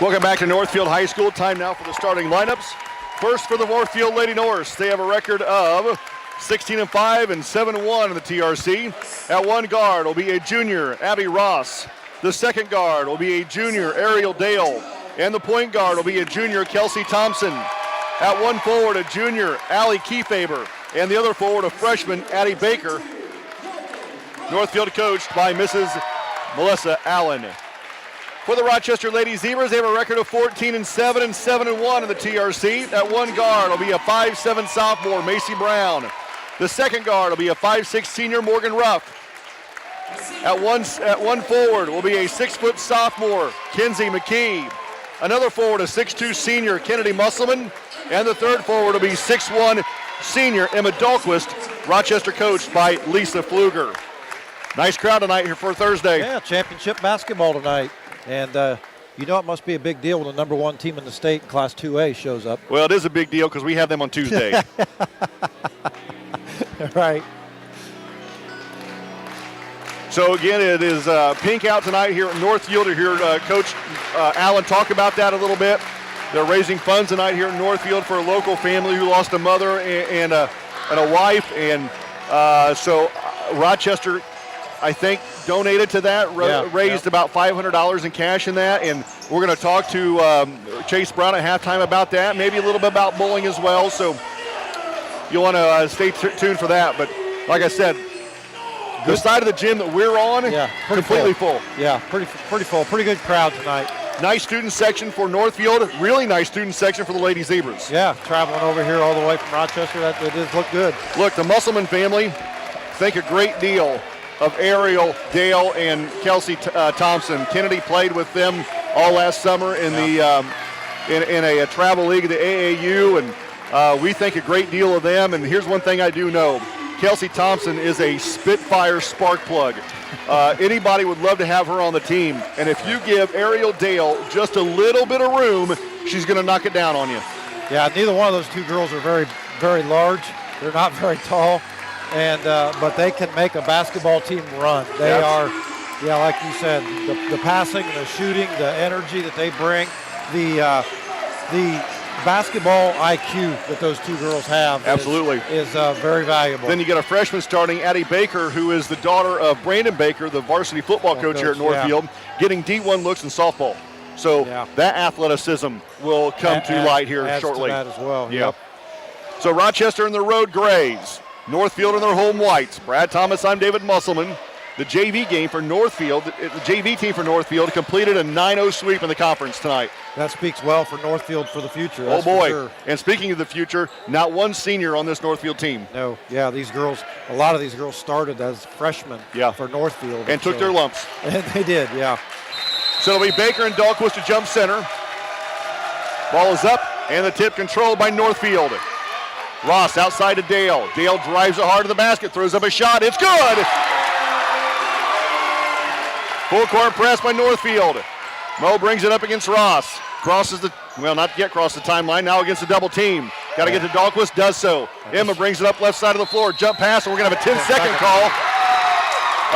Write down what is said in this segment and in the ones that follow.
Welcome back to Northfield High School. Time now for the starting lineups. First for the Northfield Lady Norse. They have a record of 16-5 and 7-1 in the TRC. At one guard will be a junior, Abby Ross. The second guard will be a junior, Ariel Dale. And the point guard will be a junior, Kelsey Thompson. At one forward, a junior, Allie Kiefaber. And the other forward, a freshman, Addie Baker. Northfield coached by Mrs. Melissa Allen. For the Rochester Lady Zebras, they have a record of 14-7 and 7-1 in the TRC. At one guard will be a 5'7" sophomore, Macy Brown. The second guard will be a 5'6" senior, Morgan Ruff. At one forward will be a 6' sophomore, Kenzie McKee. Another forward, a 6'2" senior, Kennedy Musselman. And the third forward will be 6'1" senior, Emma Dahlquist, Rochester coached by Lisa Pfluger. Nice crowd tonight here for Thursday. Yeah, championship basketball tonight. And you know it must be a big deal when the number one team in the state in Class 2A shows up. Well, it is a big deal because we have them on Tuesday. Right. So, again, it is pink out tonight here at Northfield. To hear Coach Allen talk about that a little bit. They're raising funds tonight here in Northfield for a local family who lost a mother and a wife. And so Rochester, I think, donated to that, raised about $500 in cash in that, and we're going to talk to Chase Brown at halftime about that, maybe a little bit about bowling as well, so you'll want to stay tuned for that. But like I said, the side of the gym that we're on, completely full. Yeah, pretty full. Pretty good crowd tonight. Nice student section for Northfield, really nice student section for the Lady Zebras. Yeah, traveling over here all the way from Rochester, that does look good. Look, the Musselman family think a great deal of Ariel, Dale, and Kelsey Thompson. Kennedy played with them all last summer in the in a travel league of the AAU, and we think a great deal of them. And here's one thing I do know. Kelsey Thompson is a Spitfire spark plug. Anybody would love to have her on the team. And if you give Ariel Dale just a little bit of room, she's going to knock it down on you. Yeah, neither one of those two girls are very, very large. They're not very tall. And but they can make a basketball team run. They are, like you said, the passing, the shooting, the energy that they bring, the basketball IQ that those two girls have is very valuable. Then you get a freshman starting, Addie Baker, who is the daughter of Brandon Baker, the varsity football coach here at Northfield, getting D1 looks in softball. So that athleticism will come to light here shortly. To that as well. Yep. So Rochester in their road grays. Northfield in their home whites. Brad Thomas, I'm David Musselman. The JV game for Northfield, the JV team for Northfield completed a 9-0 sweep in the conference tonight. That speaks well for Northfield for the future. Oh boy! Sure. And speaking of the future, not one senior on this Northfield team. No, these girls, a lot of these girls started as freshmen for Northfield. And took their lumps. And they did, So it'll be Baker and Dahlquist to jump center. Ball is up, and the tip controlled by Northfield. Ross outside to Dale. Dale drives it hard to the basket, throws up a shot. It's good! Full court press by Northfield. Mo brings it up against Ross. Crosses not yet crossed the timeline, now against the double team. Got to get to Dahlquist, does so. Emma brings it up left side of the floor. Jump pass, and we're going to have a 10-second call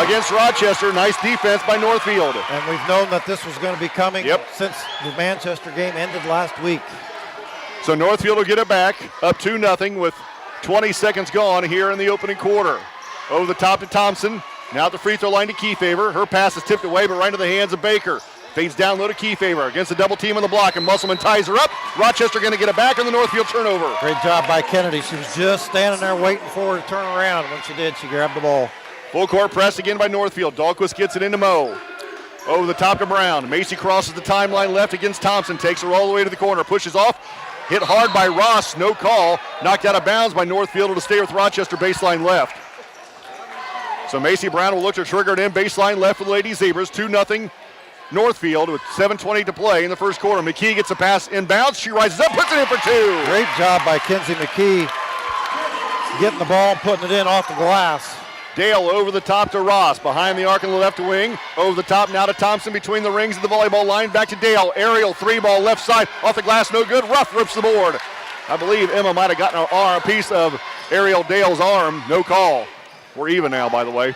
against Rochester. Nice defense by Northfield. And we've known that this was going to be coming since the Manchester game ended last week. So Northfield will get it back, up 2-0 with 20 seconds gone here in the opening quarter. Over the top to Thompson. Now at the free throw line to Kiefaber. Her pass is tipped away, but right into the hands of Baker. Fades down low to Kiefaber against the double team on the block, and Musselman ties her up. Rochester going to get it back on the Northfield turnover. Great job by Kennedy. She was just standing there waiting for her to turn around. When she did, she grabbed the ball. Full court press again by Northfield. Dahlquist gets it into Mo. Over the top to Brown. Macy crosses the timeline left against Thompson. Takes her all the way to the corner. Pushes off. Hit hard by Ross, no call. Knocked out of bounds by Northfield to stay with Rochester, baseline left. So Macy Brown will look to trigger it in, baseline left for the Lady Zebras, 2-0 Northfield with 7:20 to play in the first quarter. McKee gets a pass inbounds. She rises up, puts it in for two. Great job by Kenzie McKee getting the ball and putting it in off the glass. Dale over the top to Ross, behind the arc in the left wing. Over the top now to Thompson between the rings of the volleyball line. Back to Dale. Aerial three ball left side off the glass, no good. Ruff rips the board. I believe Emma might have gotten a piece of Ariel Dale's arm. No call. We're even now, by the way.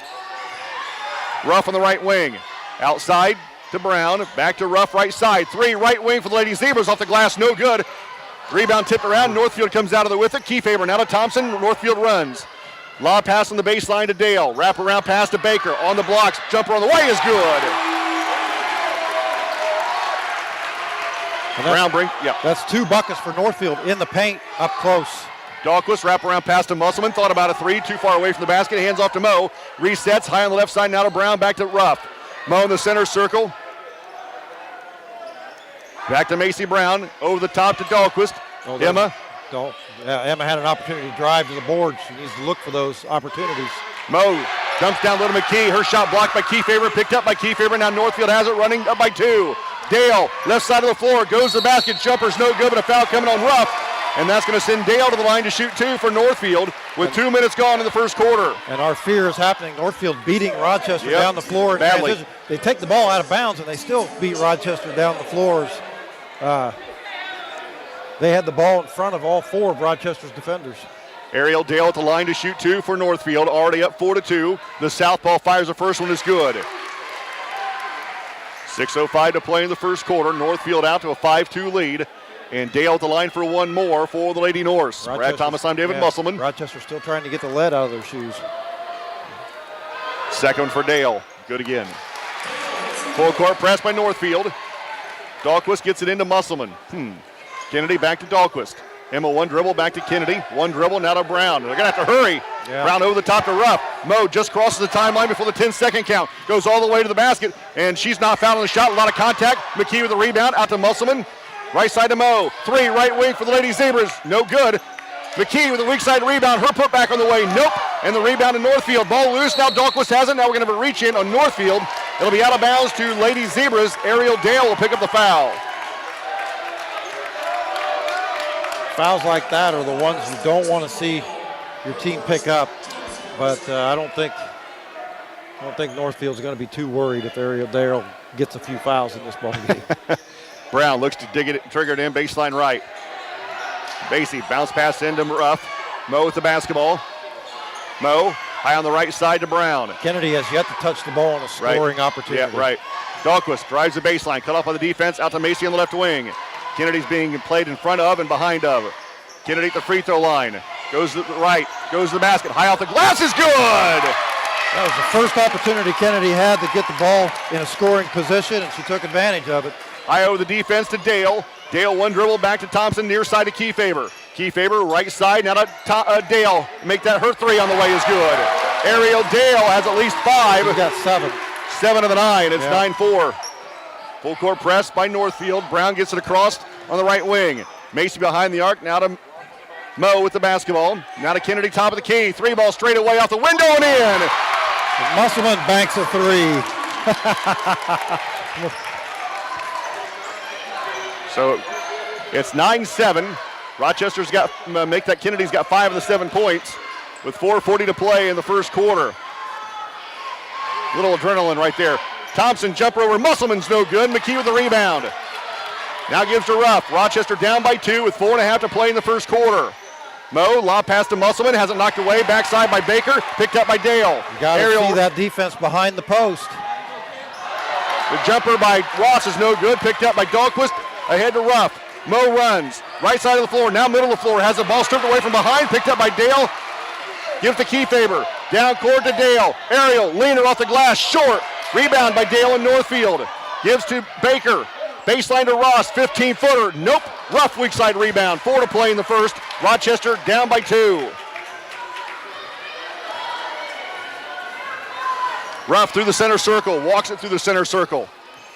Ruff on the right wing. Outside to Brown. Back to Ruff, right side. 3, right wing for the Lady Zebras. Off the glass, no good. Rebound tipped around. Northfield comes out of there with it. Kiefaber now to Thompson. Northfield runs. Lob pass on the baseline to Dale. Wrap around pass to Baker. On the blocks. Jumper on the way is good. Brown bring, yeah. That's 2 buckets for Northfield in the paint up close. Dahlquist wrap around pass to Musselman. Thought about a 3. Too far away from the basket. Hands off to Moe. Resets. High on the left side. Now to Brown. Back to Ruff. Moe in the center circle. Back to Macy Brown. Over the top to Dahlquist. Emma. Emma had an opportunity to drive to the board. She needs to look for those opportunities. Moe dumps down Little McKee. Her shot blocked by Kiefaber. Picked up by Kiefaber. Now Northfield has it, running up by 2. Dale, left side of the floor. Goes to the basket. Jumper's no good, but a foul coming on Ruff. And that's going to send Dale to the line to shoot 2 for Northfield with 2 minutes gone in the first quarter. And our fear is happening. Northfield beating Rochester down the floor. Badly. They take the ball out of bounds, and they still beat Rochester down the floors. They had the ball in front of all 4 of Rochester's defenders. Ariel Dale at the line to shoot 2 for Northfield. Already up 4-2. The southpaw fires the first one is good. 6:05 to play in the first quarter. Northfield out to a 5-2 lead. And Dale at the line for one more for the Lady Norse. Brad Thomas, I'm David Musselman. Rochester still trying to get the lead out of their shoes. Second for Dale. Good again. Full court press by Northfield. Dahlquist gets it into Musselman. Kennedy back to Dahlquist. Emma one dribble back to Kennedy. One dribble now to Brown. They're going to have to hurry. Yeah. Brown over the top to Ruff. Moe just crosses the timeline before the 10-second count. Goes all the way to the basket, and she's not fouled on the shot. A lot of contact. McKee with the rebound out to Musselman. Right side to Moe. 3, right wing for the Lady Zebras. No good. McKee with the weak side rebound. Her put back on the way. Nope. And the rebound to Northfield. Ball loose. Now Dahlquist has it. Now we're going to have a reach in on Northfield. It'll be out of bounds to Lady Zebras. Ariel Dale will pick up the foul. Fouls like that are the ones you don't want to see your team pick up. But I don't think Northfield's going to be too worried if Ariel Dale gets a few fouls in this ball game. Brown looks to dig it, trigger it in, baseline right. Basie, bounce pass into Ruff. Moe with the basketball. Moe, high on the right side to Brown. Kennedy has yet to touch the ball in a scoring opportunity. Yeah, right. Dahlquist drives the baseline, cut off on the defense, out to Macy on the left wing. Kennedy's being played in front of and behind of. Kennedy at the free throw line. Goes to the right, goes to the basket, high off the glass is good! That was the first opportunity Kennedy had to get the ball in a scoring position, and she took advantage of it. High over the defense to Dale. Dale one dribble back to Thompson, near side to Kiefaber. Kiefaber right side, now to Dale. Make that her 3 on the way is good. Ariel Dale has at least 5. He's got 7. 7 of the 9, it's 9-4. Full court press by Northfield. Brown gets it across on the right wing. Macy behind the arc, now to Moe with the basketball. Now to Kennedy, top of the key. 3 ball straight away off the window and in. Musselman banks a 3. So it's 9-7. Rochester's got, Kennedy's got 5 of the 7 points with 4:40 to play in the first quarter. Little adrenaline right there. Thompson jumper over Musselman's no good. McKee with the rebound. Now gives to Ruff. Rochester down by 2 with 4.5 to play in the first quarter. Moe, lob pass to Musselman, has it knocked away. Backside by Baker, picked up by Dale. You got to see that defense behind the post. The jumper by Ross is no good. Picked up by Dahlquist. Ahead to Ruff. Moe runs. Right side of the floor, now middle of the floor. Has the ball stripped away from behind. Picked up by Dale. Gives to Kiefaber. Down court to Dale. Ariel, leaner off the glass, short. Rebound by Dale in Northfield. Gives to Baker. Baseline to Ross, 15-footer. Nope. Ruff weak side rebound. 4 to play in the first. Rochester down by 2. Ruff through the center circle. Walks it through the center circle.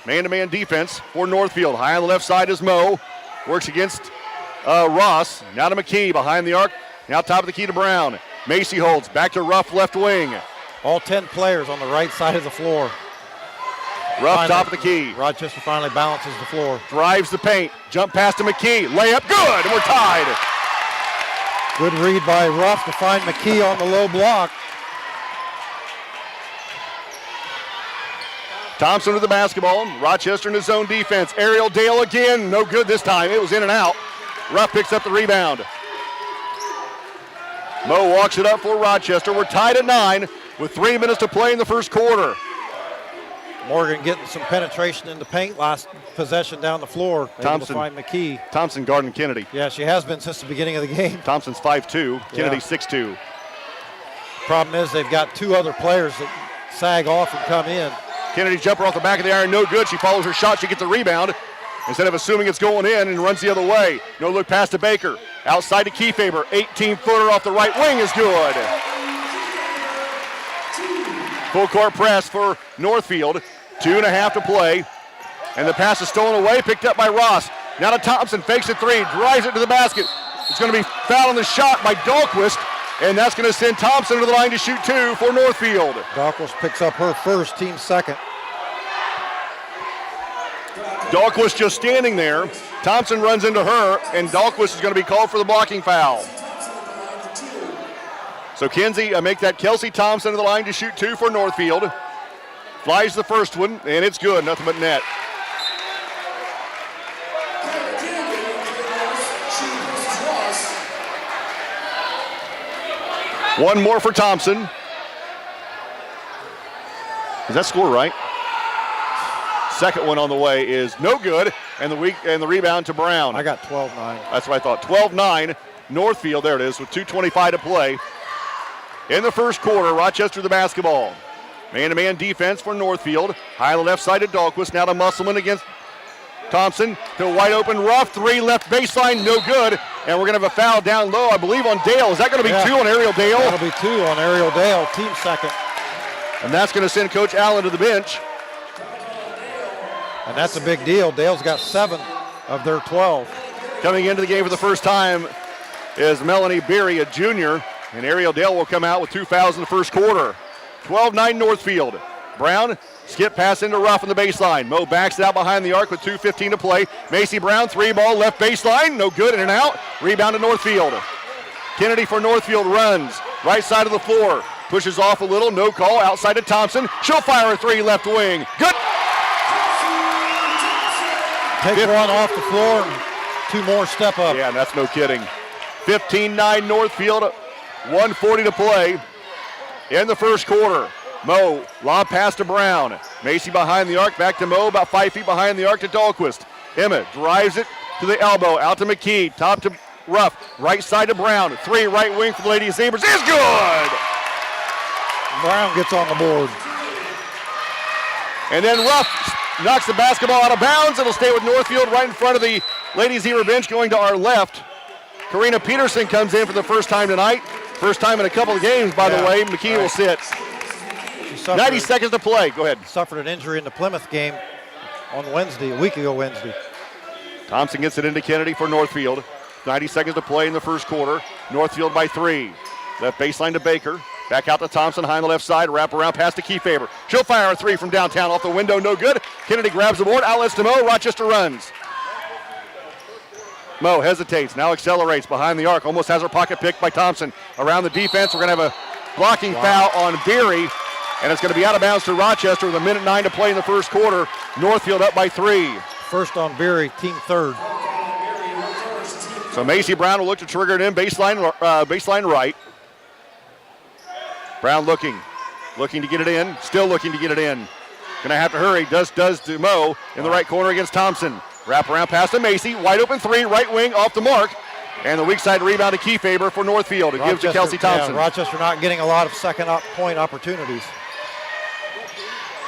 Man-to-man defense for Northfield. High on the left side is Moe. Works against Ross. Now to McKee behind the arc. Now top of the key to Brown. Macy holds. Back to Ruff left wing. All 10 players on the right side of the floor. Ruff top of the key. Rochester finally balances the floor. Drives the paint. Jump pass to McKee. Layup good, and we're tied. Good read by Ruff to find McKee on the low block. Thompson with the basketball. Rochester in his zone defense. Ariel Dale again. No good this time. It was in and out. Ruff picks up the rebound. Moe walks it up for Rochester. We're tied at 9 with 3 minutes to play in the first quarter. Morgan getting some penetration in the paint. Last possession down the floor. Able to find McKee. Thompson guarding Kennedy. Yeah, she has been since the beginning of the game. Thompson's 5'2", Kennedy 6'2". Problem is they've got two other players that sag off and come in. Kennedy's jumper off the back of the iron, no good. She follows her shot, she gets a rebound. Instead of assuming it's going in and runs the other way. No look pass to Baker. Outside to Kiefaber. 18-footer off the right wing is good. Full court press for Northfield. 2.5 to play. And the pass is stolen away, picked up by Ross. Now to Thompson, fakes a three, drives it to the basket. It's going to be fouled on the shot by Dahlquist, and that's going to send Thompson to the line to shoot 2 for Northfield. Dahlquist picks up her first, team second. Dahlquist just standing there. Thompson runs into her, and Dahlquist is going to be called for the blocking foul. So Kinsey make that Kelsey Thompson to the line to shoot 2 for Northfield. Flies the first one, and it's good, nothing but net. One more for Thompson. Is that score right? Second one on the way is no good, and the rebound to Brown. I got 12-9. That's what I thought. 12-9, Northfield, there it is, with 2:25 to play. In the first quarter, Rochester the basketball. Man-to-man defense for Northfield. High on the left side to Dahlquist, now to Musselman against Thompson. To a wide open rough, 3 left baseline, no good. And we're going to have a foul down low, I believe, on Dale. Is that going to be 2 on Ariel Dale? That'll be 2 on Ariel Dale, team second. And that's going to send Coach Allen to the bench. And that's a big deal. Dale's got 7 of their 12. Coming into the game for the first time is Melanie Beery, a junior. And Ariel Dale will come out with 2 fouls in the first quarter. 12-9 Northfield. Brown, skip pass into Ruff on the baseline. Mo backs it out behind the arc with 2:15 to play. Macy Brown, 3-ball, left baseline. No good, in and out. Rebound to Northfield. Kennedy for Northfield runs. Right side of the floor. Pushes off a little, no call. Outside to Thompson. She'll fire a 3 left wing. Good. Take one off the floor, 2 more step up. Yeah, that's no kidding. 15-9 Northfield, 1:40 to play in the first quarter. Mo, lob pass to Brown. Macy behind the arc, back to Mo, about 5 feet behind the arc to Dahlquist. Emma drives it to the elbow, out to McKee, top to Ruff, right side to Brown. 3 right wing for the Lady Sabres is good! Brown gets on the board. And then Ruff knocks the basketball out of bounds. It'll stay with Northfield right in front of the Lady Zebra bench going to our left. Karina Peterson comes in for the first time tonight. First time in a couple of games, by the way. McKee will sit. 90 seconds to play. Go ahead. Suffered an injury in the Plymouth game on Wednesday, a week ago Wednesday. Thompson gets it into Kennedy for Northfield. 90 seconds to play in the first quarter. Northfield by 3. Left baseline to Baker. Back out to Thompson, high on the left side. Wrap around pass to Kiefaber. She'll fire a 3 from downtown off the window, no good. Kennedy grabs the board, outlets to Mo. Rochester runs. Mo hesitates, now accelerates behind the arc. Almost has her pocket picked by Thompson. Around the defense, we're going to have a blocking foul on Beery. And it's going to be out of bounds to Rochester with 1:09 to play in the first quarter. Northfield up by 3. First on Beery, team third. So Macy Brown will look to trigger it in, baseline right. Brown looking to get it in, still looking to get it in. Gonna have to hurry, does to Mo in the right corner against Thompson. Wrap around pass to Macy, wide open 3, right wing off the mark. And the weak side rebound to Kiefaber for Northfield. It gives to Kelsey Thompson. Yeah, Rochester not getting a lot of second point opportunities.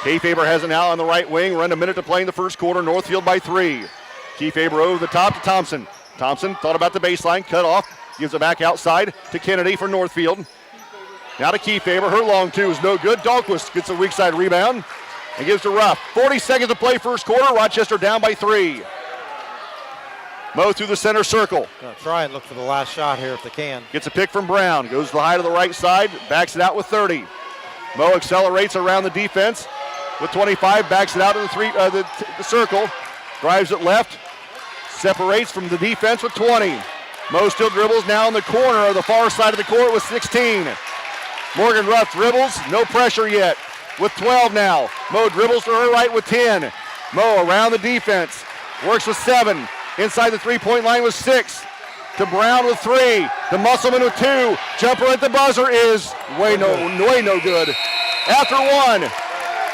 Kiefaber has it now on the right wing, run a minute to play in the first quarter, Northfield by 3. Kiefaber over the top to Thompson. Thompson thought about the baseline, cut off, gives it back outside to Kennedy for Northfield. Now to Kiefaber, her long 2 is no good. Dahlquist gets a weak side rebound and gives to Ruff. 40 seconds to play first quarter, Rochester down by 3. Mo through the center circle. Gonna try and look for the last shot here if they can. Gets a pick from Brown, goes to the high to the right side, backs it out with 30. Mo accelerates around the defense with 25, backs it out to the circle, drives it left, separates from the defense with 20. Mo still dribbles now in the corner of the far side of the court with 16. Morgan Ruff dribbles, no pressure yet, with 12 now. Mo dribbles to her right with 10. Mo around the defense, works with 7. Inside the three-point line with 6. To Brown with 3. To Musselman with 2. Jumper at the buzzer is way no good. After 1.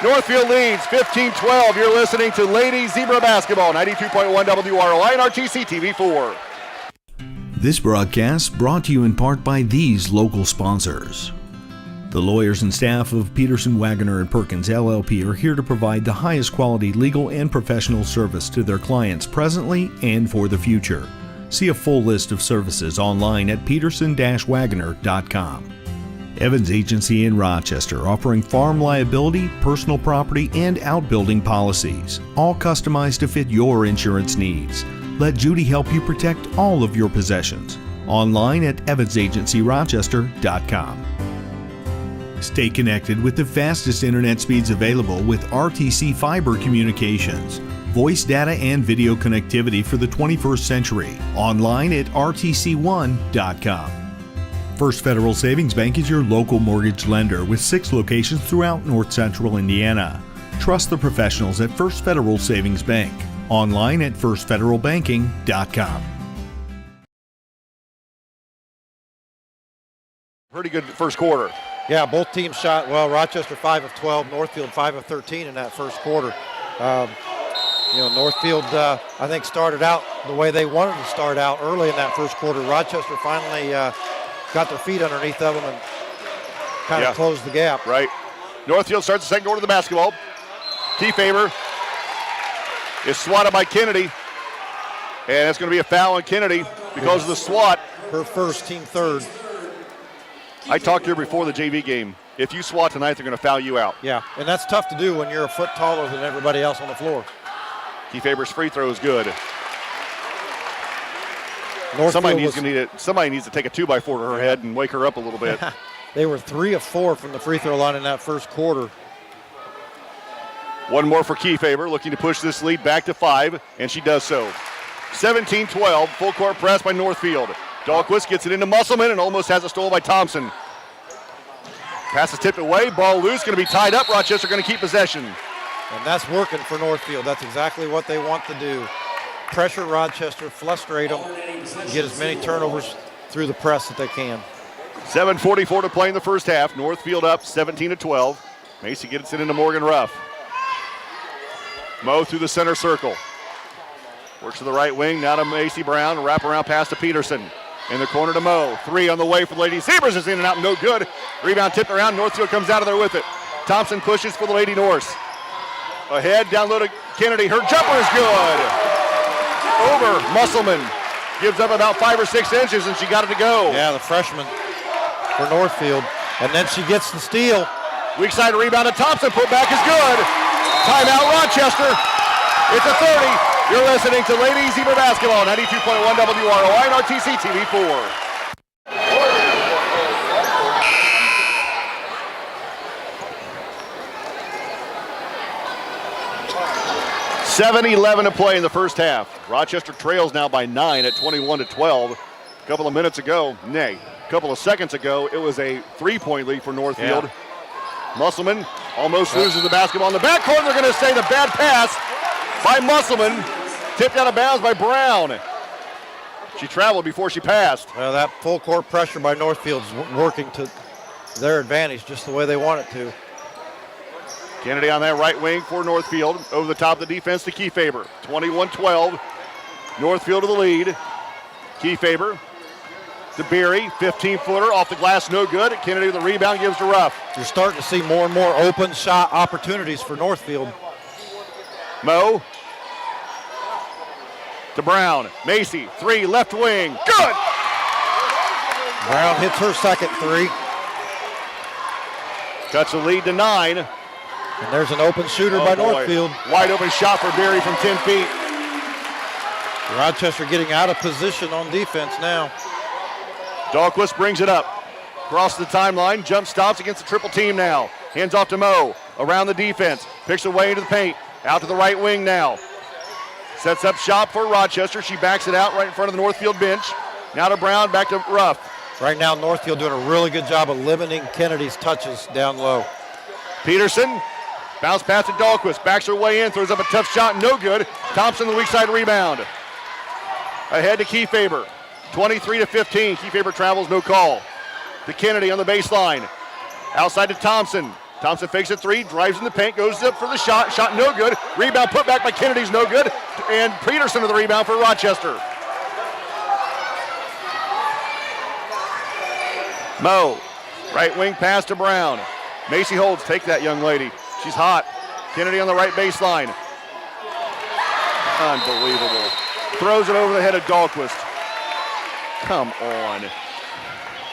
Northfield leads 15-12. You're listening to Ladies Zebra Basketball, 92.1 WROI and RTC TV4. This broadcast brought to you in part by these local sponsors. The lawyers and staff of Peterson, Wagner & Perkins LLP are here to provide the highest quality legal and professional service to their clients presently and for the future. See a full list of services online at peterson-wagner.com. Evans Agency in Rochester, offering farm liability, personal property, and outbuilding policies, all customized to fit your insurance needs. Let Judy help you protect all of your possessions. Online at evansagencyrochester.com. Stay connected with the fastest internet speeds available with RTC Fiber Communications. Voice data and video connectivity for the 21st century. Online at rtc1.com. First Federal Savings Bank is your local mortgage lender with 6 locations throughout North Central Indiana. Trust the professionals at First Federal Savings Bank. Online at firstfederalbanking.com. Pretty good first quarter. Yeah, both teams shot well. Rochester 5 of 12, Northfield 5 of 13 in that first quarter. Northfield, I think, started out the way they wanted to start out early in that first quarter. Rochester finally got their feet underneath of them and kind of closed the gap. Right. Northfield starts the second quarter of the basketball. Kiefaber is swatted by Kennedy, and it's going to be a foul on Kennedy because of the swat. Her first, team third. I talked to her before the JV game. If you swat tonight, they're going to foul you out. Yeah, and that's tough to do when you're a foot taller than everybody else on the floor. Kiefaber's free throw is good. Somebody needs to take a 2x4 to her head and wake her up a little bit. They were 3 of 4 from the free throw line in that first quarter. One more for Kiefaber, looking to push this lead back to 5, and she does so. 17-12, full court press by Northfield. Dahlquist gets it into Musselman and almost has it stolen by Thompson. Pass is tipped away, ball loose, going to be tied up. Rochester going to keep possession. And that's working for Northfield. That's exactly what they want to do. Pressure Rochester, frustrate them, get as many turnovers through the press that they can. 7:44 to play in the first half. Northfield up 17-12. Macy gets it into Morgan Ruff. Moe through the center circle. Works to the right wing, now to Macy Brown. Wraparound pass to Peterson. In the corner to Moe. 3 on the way for the Lady Zebras is in and out, no good. Rebound tipped around, Northfield comes out of there with it. Thompson pushes for the Lady Norse. Ahead, down low to Kennedy. Her jumper is good. Over Musselman. Gives up about 5 or 6 inches, and she got it to go. Yeah, the freshman for Northfield. And then she gets the steal. Weak side rebound to Thompson. Put back is good. Timeout Rochester. It's a 30. You're listening to Ladies Zebra Basketball, 92.1 WROI and RTC TV4. 7:11 to play in the first half. Rochester trails now by 9 at 21-12. A couple of seconds ago, it was a 3-point lead for Northfield. Yeah. Musselman almost loses the basketball in the backcourt. They're going to say the bad pass by Musselman, tipped out of bounds by Brown. She traveled before she passed. Well, that full court pressure by Northfield's working to their advantage just the way they want it to. Kennedy on that right wing for Northfield. Over the top of the defense to Kiefaber. 21-12. Northfield to the lead. Kiefaber to Beery. 15-footer off the glass, no good. Kennedy with the rebound, gives to Ruff. You're starting to see more and more open shot opportunities for Northfield. Moe to Brown. Macy, 3, left wing. Good! Brown hits her second 3. Cuts the lead to 9. And there's an open shooter by Northfield. Wide open shot for Beery from 10 feet. Rochester getting out of position on defense now. Dahlquist brings it up. Across the timeline, jump stops against the triple team now. Hands off to Moe. Around the defense. Picks away into the paint. Out to the right wing now. Sets up shop for Rochester. She backs it out right in front of the Northfield bench. Now to Brown, back to Ruff. Right now, Northfield doing a really good job of limiting Kennedy's touches down low. Peterson. Bounce pass to Dahlquist, backs her way in, throws up a tough shot, no good. Thompson the weak side rebound. Ahead to Kiefaber, 23-15. Kiefaber travels, no call. To Kennedy on the baseline. Outside to Thompson. Thompson fakes a three, drives in the paint, goes up for the shot. Shot no good. Rebound put back by Kennedy's no good. And Peterson with the rebound for Rochester. Mo, right wing pass to Brown. Macy holds, take that young lady. She's hot. Kennedy on the right baseline. Unbelievable. Throws it over the head of Dahlquist. Come on.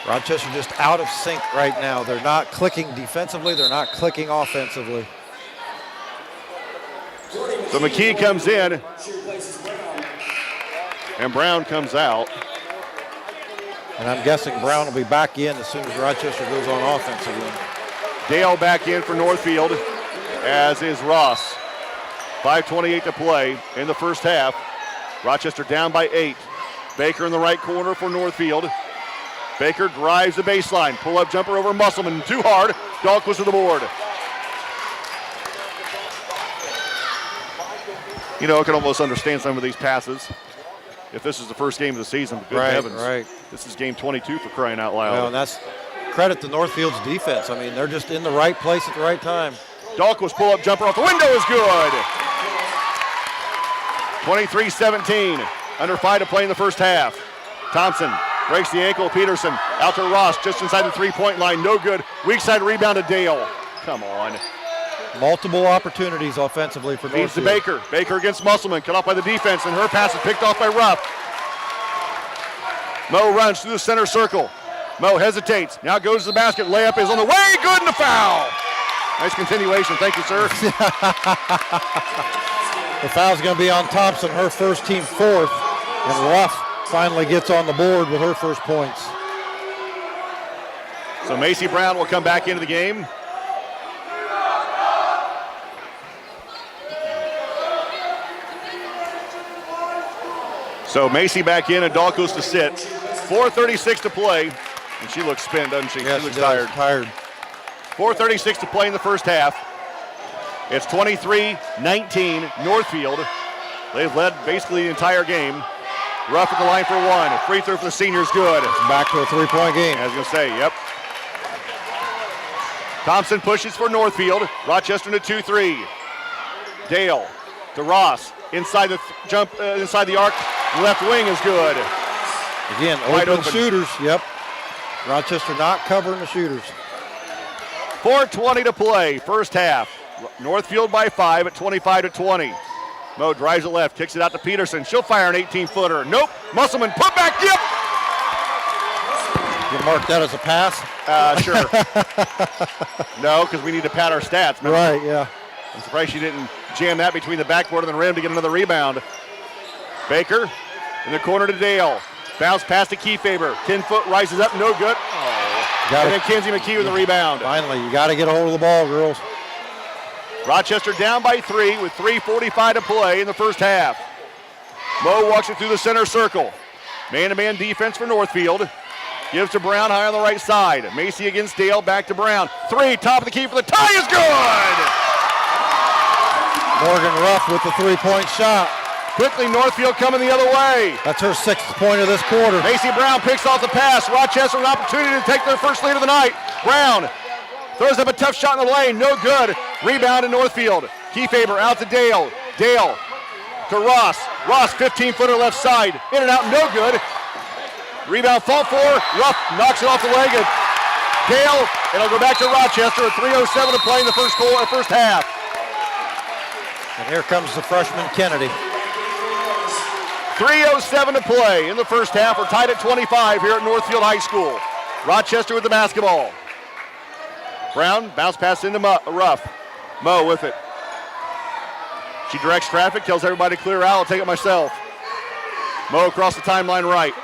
Rochester just out of sync right now. They're not clicking defensively. They're not clicking offensively. So McKee comes in. And Brown comes out. And I'm guessing Brown will be back in as soon as Rochester goes on offense again. Dale back in for Northfield, as is Ross. 5:28 to play in the first half. Rochester down by 8. Baker in the right corner for Northfield. Baker drives the baseline. Pull-up jumper over Musselman. Too hard. Dahlquist to the board. You know, I can almost understand some of these passes if this is the first game of the season. But good heavens. Right. This is game 22 for crying out loud. Well, and that's credit to Northfield's defense. I mean, they're just in the right place at the right time. Dahlquist pull-up jumper off the window is good. 23-17. Under 5 to play in the first half. Thompson breaks the ankle. Peterson out to Ross just inside the three-point line. No good. Weak side rebound to Dale. Come on. Multiple opportunities offensively for Feeds to Northfield. Baker. Baker against Musselman. Cut off by the defense, and her pass is picked off by Ruff. Mo runs through the center circle. Mo hesitates. Now goes to the basket. Layup is on the way. Good, and a foul. Nice continuation. Thank you, sir. The foul's going to be on Thompson, her first, team fourth. And Ruff finally gets on the board with her first points. So Macy Brown will come back into the game. So Macy back in and Dahlquist to sit. 4:36 to play. And she looks spent, doesn't she? Yes, she looks she does. tired. 4:36 to play in the first half. It's 23-19 Northfield. They've led basically the entire game. Ruff at the line for one. A free throw for the seniors, good. Back to a three-point game. I was going to say, yep. Thompson pushes for Northfield. Rochester in a 2-3. Dale to Ross. Inside the inside the arc. Left wing is good. Again, Wide open open. shooters. Yep. Rochester not covering the shooters. 4:20 to play, first half. Northfield by 5 at 25-20. Mo drives it left, kicks it out to Peterson. She'll fire an 18-footer. Nope. Musselman put back. Yep. You mark that as a pass? Sure. No, because we need to pad our stats. Remember? Right, yeah. I'm surprised she didn't jam that between the backboard and the rim to get another rebound. Baker in the corner to Dale. Bounce pass to Kiefaber. 10-foot rises up, no good. And then Kenzie McKee with the rebound. Finally, you got to get a hold of the ball, girls. Rochester down by 3 with 3:45 to play in the first half. Mo walks it through the center circle. Man-to-man defense for Northfield. Gives to Brown high on the right side. Macy against Dale, back to Brown. 3, top of the key for the tie is good! Morgan Ruff with the three-point shot. Quickly, Northfield coming the other way. That's her 6th point of this quarter. Macy Brown picks off the pass. Rochester an opportunity to take their first lead of the night. Brown throws up a tough shot in the lane, no good. Rebound to Northfield. Kiefaber out to Dale. Dale to Ross. Ross, 15-footer left side. In and out, no good. Rebound fought for. Ruff knocks it off the leg of Dale. It'll go back to Rochester at 3:07 to play in the first half. And here comes the freshman Kennedy. 3:07 to play in the first half. We're tied at 25 here at Northfield High School. Rochester with the basketball. Brown, bounce pass into Ruff. Mo with it. She directs traffic, tells everybody to clear out. I'll take it myself. Mo across the timeline right.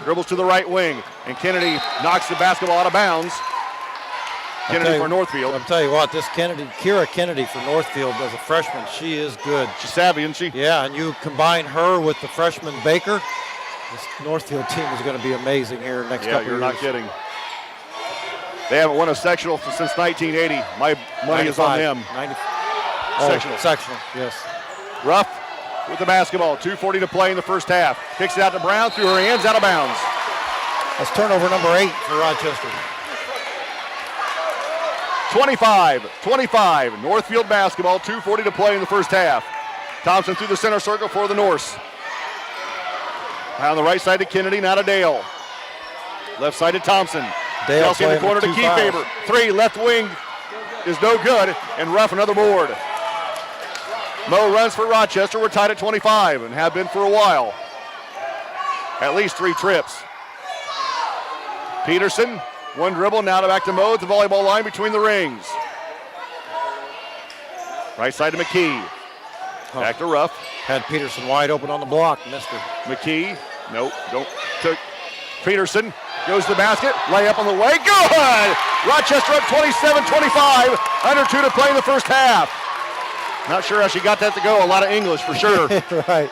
Dribbles to the right wing. And Kennedy knocks the basketball out of bounds. Kennedy for Northfield. I'll tell you what, this Kira Kennedy for Northfield as a freshman, she is good. She's savvy, isn't she? Yeah, and you combine her with the freshman Baker, this Northfield team is going to be amazing here next couple you're years. not kidding. They haven't won a sectional since 1980. My money is on them. Sectional, yes. Ruff with the basketball. 2:40 to play in the first half. Kicks it out to Brown through her hands, out of bounds. That's turnover number 8 for Rochester. 25. Northfield basketball, 2:40 to play in the first half. Thompson through the center circle for the Norse. On the right side to Kennedy, now to Dale. Left side to Thompson. Dale Kelsey in the corner to Kefeber. 3, left wing is no good, and Ruff another board. Mo runs for Rochester. We're tied at 25 and have been for a while. At least 3 trips. Peterson, 1 dribble, now back to Mo at the volleyball line between the rings. Right side to McKee. Back to Ruff. Had Peterson wide open on the block, missed her. McKee, nope, don't. Took Peterson, goes to the basket, layup on the way, good! Rochester up 27-25, under 2 to play in the first half. Not sure how she got that to go, a lot of English for sure. Right.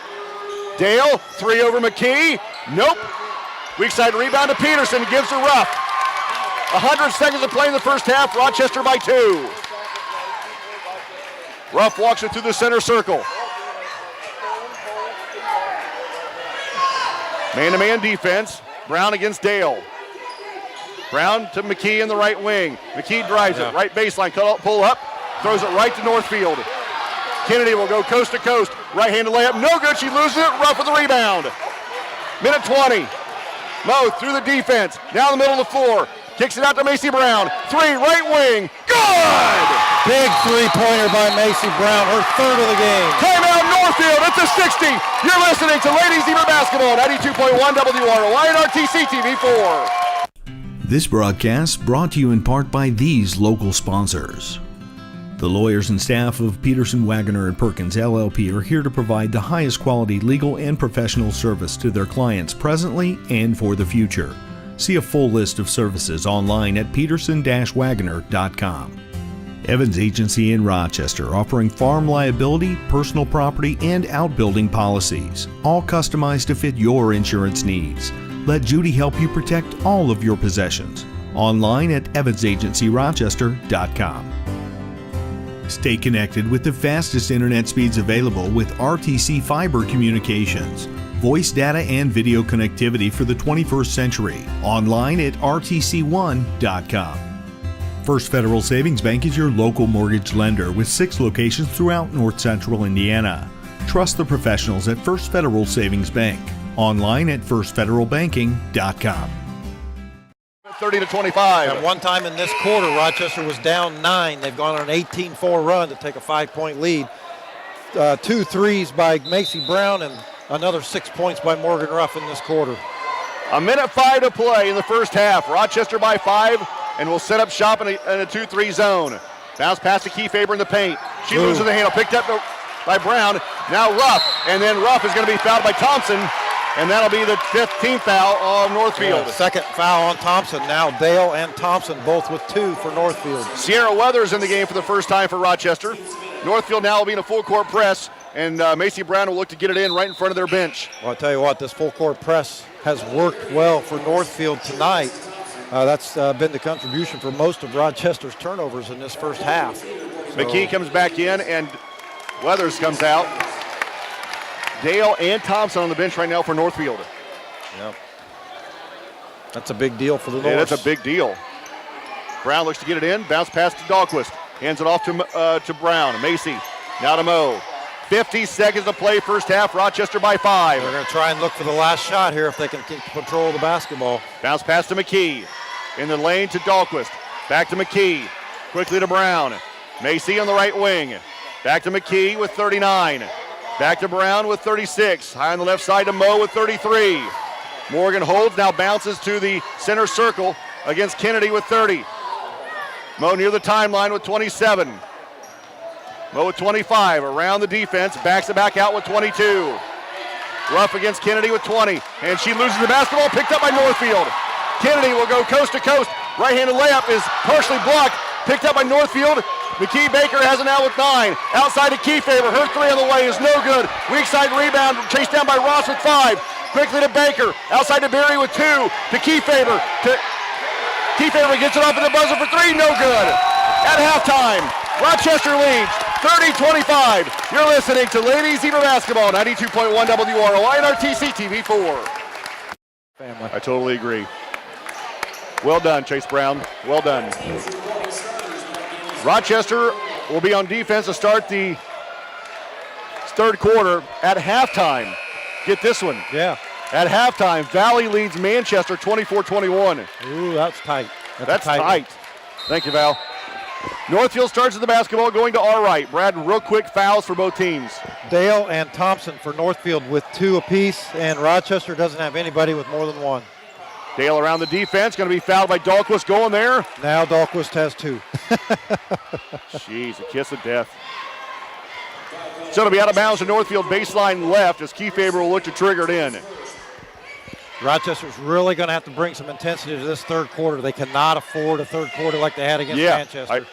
Dale, 3 over McKee, nope. Weak side rebound to Peterson, gives her Ruff. 100 seconds to play in the first half, Rochester by 2. Ruff walks it through the center circle. Man-to-man defense. Brown against Dale. Brown to McKee in the right wing. McKee drives it, right baseline, pull up, throws it right to Northfield. Kennedy will go coast to coast. Right-handed layup, no good, she loses it. Ruff with the rebound. Minute 20. Mo through the defense, down the middle of the floor. Kicks it out to Macy Brown. 3, right wing, good! Big three-pointer by Macy Brown, her 3rd of the game. Timeout Northfield, it's a 60. You're listening to Ladies Zebra Basketball, 92.1 WROI and RTC TV4. This broadcast brought to you in part by these local sponsors. The lawyers and staff of Peterson, Wagoner & Perkins LLP are here to provide the highest quality legal and professional service to their clients presently and for the future. See a full list of services online at peterson-wagoner.com. Evans Agency in Rochester, offering farm liability, personal property, and outbuilding policies, all customized to fit your insurance needs. Let Judy help you protect all of your possessions. Online at evansagencyrochester.com. Stay connected with the fastest internet speeds available with RTC Fiber Communications. Voice data and video connectivity for the 21st century. Online at rtc1.com. First Federal Savings Bank is your local mortgage lender with 6 locations throughout North Central Indiana. Trust the professionals at First Federal Savings Bank. Online at firstfederalbanking.com. 30-25. At one time in this quarter, Rochester was down 9. They've gone on an 18-4 run to take a 5-point lead. 2 threes by Macy Brown and another 6 points by Morgan Ruff in this quarter. A minute 5 to play in the first half. Rochester by 5, and will set up shop in a 2-3 zone. Bounce pass to Kefeber in the paint. She loses the handle, picked up by Brown. Now Ruff, and then Ruff is going to be fouled by Thompson, and that'll be the 15th foul on Northfield. Second foul on Thompson. Now Dale and Thompson both with 2 for Northfield. Sierra Weathers in the game for the first time for Rochester. Northfield now will be in a full court press, and Macy Brown will look to get it in right in front of their bench. Well, I'll tell you what, this full court press has worked well for Northfield tonight. That's been the contribution for most of Rochester's turnovers in this first half. So, McKee comes back in, and Weathers comes out. Dale and Thompson on the bench right now for Northfield. Yep. That's a big deal for the Norse. Yeah, that's a big deal. Brown looks to get it in. Bounce pass to Dahlquist. Hands it off to Brown. Macy. Now to Mo. 50 seconds to play first half. Rochester by 5. They're going to try and look for the last shot here if they can keep control of the basketball. Bounce pass to McKee. In the lane to Dahlquist. Back to McKee. Quickly to Brown. Macy on the right wing. Back to McKee with 39. Back to Brown with 36. High on the left side to Mo with 33. Morgan holds, now bounces to the center circle against Kennedy with 30. Mo near the timeline with 27. Mo with 25, around the defense, backs it back out with 22. Ruff against Kennedy with 20, and she loses the basketball, picked up by Northfield. Kennedy will go coast to coast. Right-handed layup is partially blocked, picked up by Northfield. McKee Baker has it now with 9. Outside to Kefeber, her 3 on the way is no good. Weak side rebound, chased down by Ross with 5. Quickly to Baker, outside to Berry with 2. To Kefeber, Kefeber gets it off at the buzzer for 3, no good. At halftime, Rochester leads 30-25. You're listening to Ladies Zebra Basketball, 92.1 WROI and RTC TV4. Family. I totally agree. Well done, Chase Brown. Well done. Rochester will be on defense to start the third quarter. At halftime, get this one. Yeah. At halftime, Valley leads Manchester 24-21. Ooh, that's tight. That's tight. Thank you, Val. Northfield starts with the basketball, going to our right. Brad, real quick fouls for both teams. Dale and Thompson for Northfield with 2 apiece, and Rochester doesn't have anybody with more than 1. Dale around the defense, going to be fouled by Dahlquist going there. Now Dahlquist has 2. Jeez, a kiss of death. So it'll be out of bounds to Northfield baseline left as Kiefaber will look to trigger it in. Rochester's really going to have to bring some intensity to this third quarter. They cannot afford a third quarter like they had against Manchester.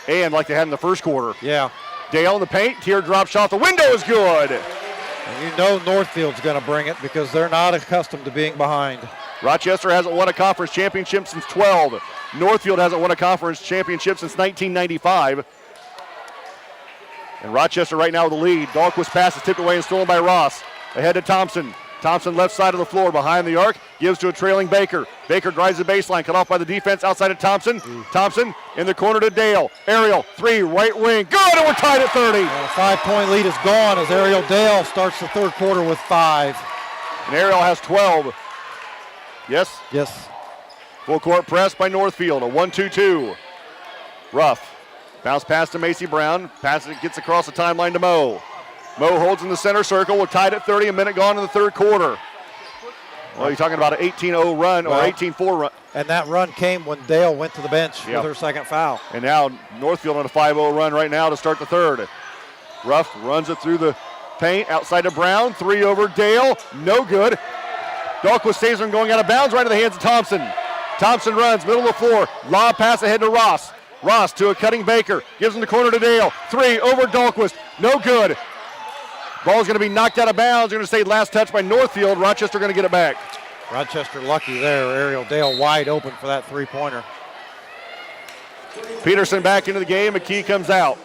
And like they had in the first quarter. Yeah. Dale in the paint, teardrop shot. The window is good. And you know Northfield's going to bring it because they're not accustomed to being behind. Rochester hasn't won a conference championship since 12. Northfield hasn't won a conference championship since 1995. And Rochester right now with the lead. Dahlquist pass is tipped away and stolen by Ross. Ahead to Thompson. Thompson left side of the floor behind the arc. Gives to a trailing Baker. Baker drives the baseline. Cut off by the defense outside of Thompson. Thompson in the corner to Dale. Ariel, 3, right wing. Good, and we're tied at 30. And a 5-point lead is gone as Ariel Dale starts the third quarter with 5. And Ariel has 12. Yes? Yes. Full court press by Northfield. A 1-2-2. Ruff. Bounce pass to Macy Brown. Pass it gets across the timeline to Moe. Moe holds in the center circle. We're tied at 30. A minute gone in the third quarter. Well, you're talking about an 18-0 run or 18-4 run. And that run came when Dale went to the bench with her second foul. And now Northfield on a 5-0 run right now to start the third. Ruff runs it through the paint outside of Brown. 3 over Dale. No good. Dahlquist saves him going out of bounds right into the hands of Thompson. Thompson runs, middle of the floor. Lob pass ahead to Ross. Ross to a cutting Baker. Gives him the corner to Dale. 3 over Dahlquist. No good. Ball's going to be knocked out of bounds. They're going to say last touch by Northfield. Rochester going to get it back. Rochester lucky there. Ariel Dale wide open for that three-pointer. Peterson back into the game. McKee comes out.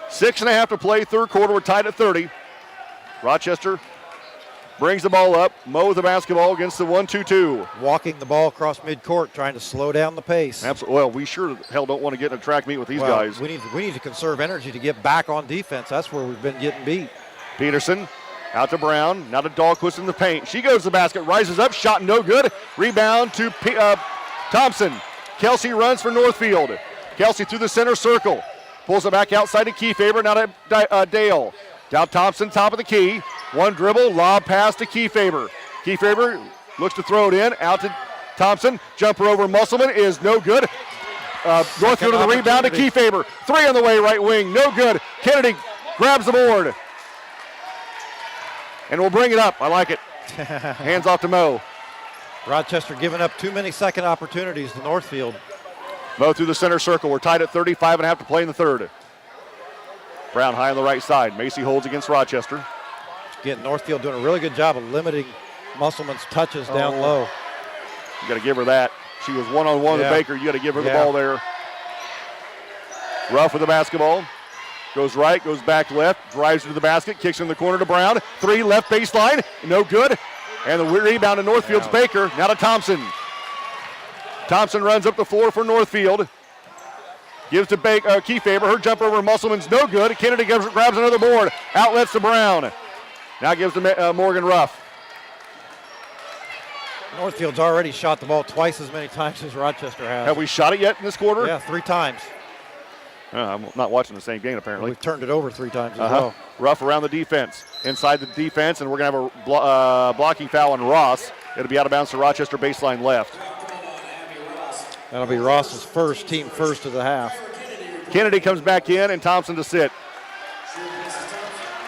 6.5 to play, third quarter. We're tied at 30. Rochester brings the ball up. Moe with the basketball against the 1-2-2. Walking the ball across midcourt, trying to slow down the pace. Absolutely. Well, we sure hell don't want to get in a track meet with these guys. We need to conserve energy to get back on defense. That's where we've been getting beat. Peterson out to Brown. Now to Dahlquist in the paint. She goes to the basket, rises up, shot no good. Rebound to Thompson. Kelsey runs for Northfield. Kelsey through the center circle. Pulls it back outside to Kiefaber. Now to Dale. Down Thompson, top of the key. One dribble, lob pass to Kiefaber. Kiefaber looks to throw it in, out to Thompson. Jumper over Musselman is no good. Northfield to the rebound to Kiefaber. 3 on the way, right wing, no good. Kennedy grabs the board. And we'll bring it up. I like it. Hands off to Moe. Rochester giving up too many second opportunities to Northfield. Moe through the center circle. We're tied at 35.5 to play in the third. Brown high on the right side. Macy holds against Rochester. Again, Northfield doing a really good job of limiting Musselman's touches down low. You got to give her that. She was one-on-one with Baker. You got to give her the ball there. Ruff with the basketball. Goes right, goes back left, drives to the basket, kicks in the corner to Brown. 3 left baseline, no good. And the rebound to Northfield's Baker. Now to Thompson. Thompson runs up the floor for Northfield. Gives to Kiefaber. Her jump over Musselman's no good. Kennedy grabs another board. Outlets to Brown. Now gives to Morgan Ruff. Northfield's already shot the ball twice as many times as Rochester has. Have we shot it yet in this quarter? Yeah, 3 times. I'm not watching the same game apparently. We've turned it over 3 times as well. Ruff around the defense. Inside the defense, and we're going to have a blocking foul on Ross. It'll be out of bounds to Rochester baseline left. That'll be Ross's first, team first of the half. Kennedy comes back in and Thompson to sit.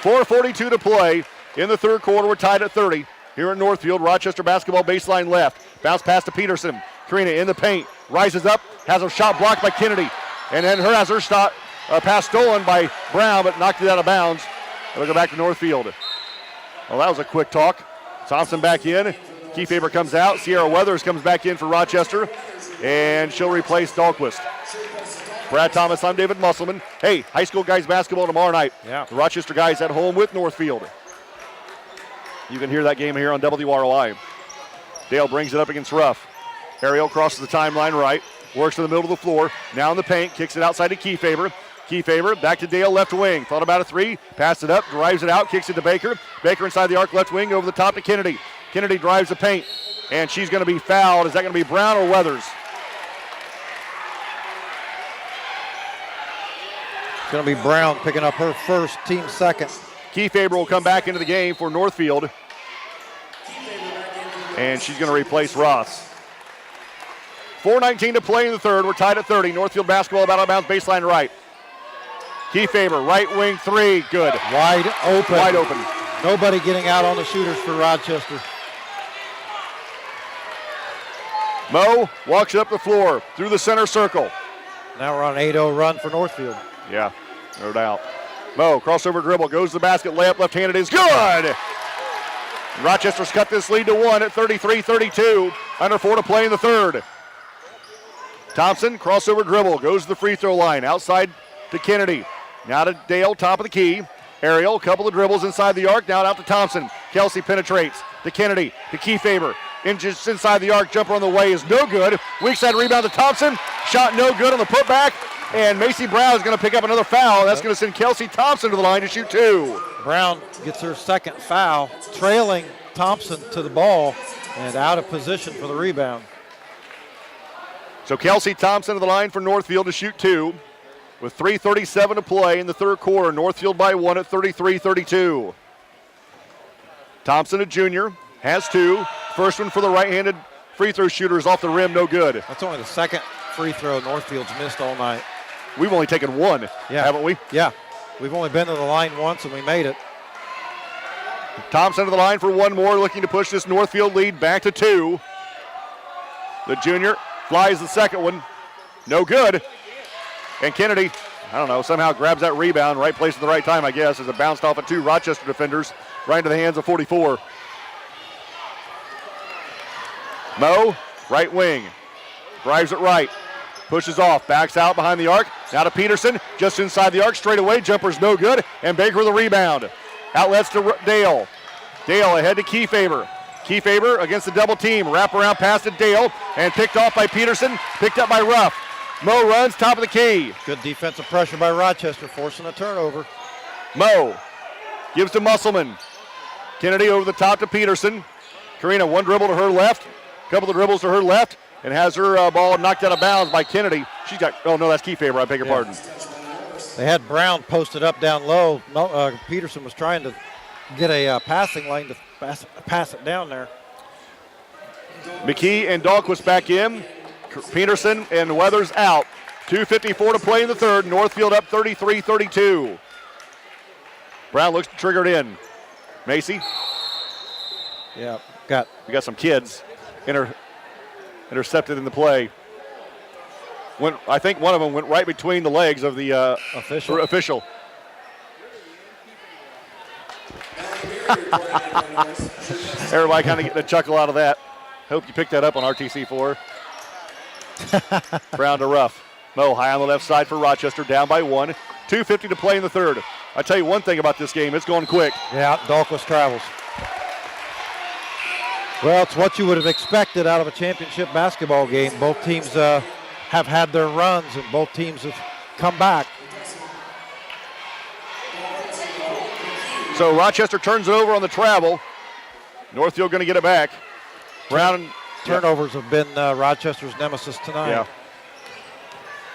4:42 to play in the third quarter. We're tied at 30 here at Northfield. Rochester basketball baseline left. Bounce pass to Peterson. Karina in the paint. Rises up. Has a shot blocked by Kennedy. And then has her shot pass stolen by Brown, but knocked it out of bounds. It'll go back to Northfield. Well, that was a quick talk. Thompson back in. Kiefaber comes out. Sierra Weathers comes back in for Rochester. And she'll replace Dahlquist. Brad Thomas, I'm David Musselman. Hey, high school guys basketball tomorrow night. Yeah. The Rochester guys at home with Northfield. You can hear that game here on WROI. Dale brings it up against Ruff. Ariel crosses the timeline right. works to the middle of the floor. Now in the paint, kicks it outside to Kiefaber. Kiefaber back to Dale, left wing. Thought about a three, passed it up, drives it out, kicks it to Baker. Baker inside the arc, left wing, over the top to Kennedy. Kennedy drives the paint, and she's going to be fouled. Is that going to be Brown or Weathers? It's going to be Brown picking up her first, team second. Kiefaber will come back into the game for Northfield, and she's going to replace Ross. 4:19 to play in the third. We're tied at 30. Northfield basketball about out of bounds, baseline right. Kiefaber, right wing three, good. Wide open. Wide open. Nobody getting out on the shooters for Rochester. Mo walks up the floor through the center circle. Now we're on an 8-0 run for Northfield. Yeah, no doubt. Mo, crossover dribble, goes to the basket, layup left-handed is good! Rochester's cut this lead to 1 at 33-32. Under 4 to play in the third. Thompson, crossover dribble, goes to the free throw line, outside to Kennedy. Now to Dale, top of the key. Ariel, couple of dribbles inside the arc, now out to Thompson. Kelsey penetrates to Kennedy, to Kiefaber. Just inside the arc, jumper on the way is no good. Weak side rebound to Thompson. Shot no good on the putback. And Macy Brown is going to pick up another foul. That's going to send Kelsey Thompson to the line to shoot 2. Brown gets her second foul, trailing Thompson to the ball and out of position for the rebound. So Kelsey Thompson to the line for Northfield to shoot 2. With 3:37 to play in the third quarter, Northfield by 1 at 33-32. Thompson, a junior, has 2. First one for the right-handed free throw shooter is off the rim, no good. That's only the second free throw Northfield's missed all night. We've only taken 1, haven't we? Yeah, we've only been to the line once and we made it. Thompson to the line for 1 more, looking to push this Northfield lead back to 2. The junior flies the second one, no good. And Kennedy, I don't know, somehow grabs that rebound, right place at the right time, I guess, as it bounced off of 2 Rochester defenders, right into the hands of 44. Mo, right wing, drives it right, pushes off, backs out behind the arc, now to Peterson, just inside the arc, straight away, jumper's no good, and Baker with the rebound. Outlets to Dale. Dale ahead to Kiefaber. Kiefaber against the double team, wrap around pass to Dale, and picked off by Peterson, picked up by Ruff. Mo runs, top of the key. Good defensive pressure by Rochester, forcing a turnover. Mo gives to Musselman. Kennedy over the top to Peterson. Karina, one dribble to her left, couple of dribbles to her left, and has her ball knocked out of bounds by Kennedy. She's got, oh no, that's Kiefaber, I beg your pardon. They had Brown posted up down low. Peterson was trying to get a passing lane to pass it down there. McKee and Dahlquist back in. Peterson and Weathers out. 2:54 to play in the third. Northfield up 33-32. Brown looks triggered in. Macy. Yeah, we got some kids intercepted in the play. I think one of them went right between the legs of the official. Everybody kind of getting a chuckle out of that. Hope you picked that up on RTC4. Brown to Ruff. Mo high on the left side for Rochester, down by 1. 2:50 to play in the third. I tell you one thing about this game, it's going quick. Yeah, Dahlquist travels. Well, it's what you would have expected out of a championship basketball game. Both teams have had their runs, and both teams have come back. So Rochester turns it over on the travel. Northfield going to get it back. Brown. Turnovers have been Rochester's nemesis tonight. Yeah.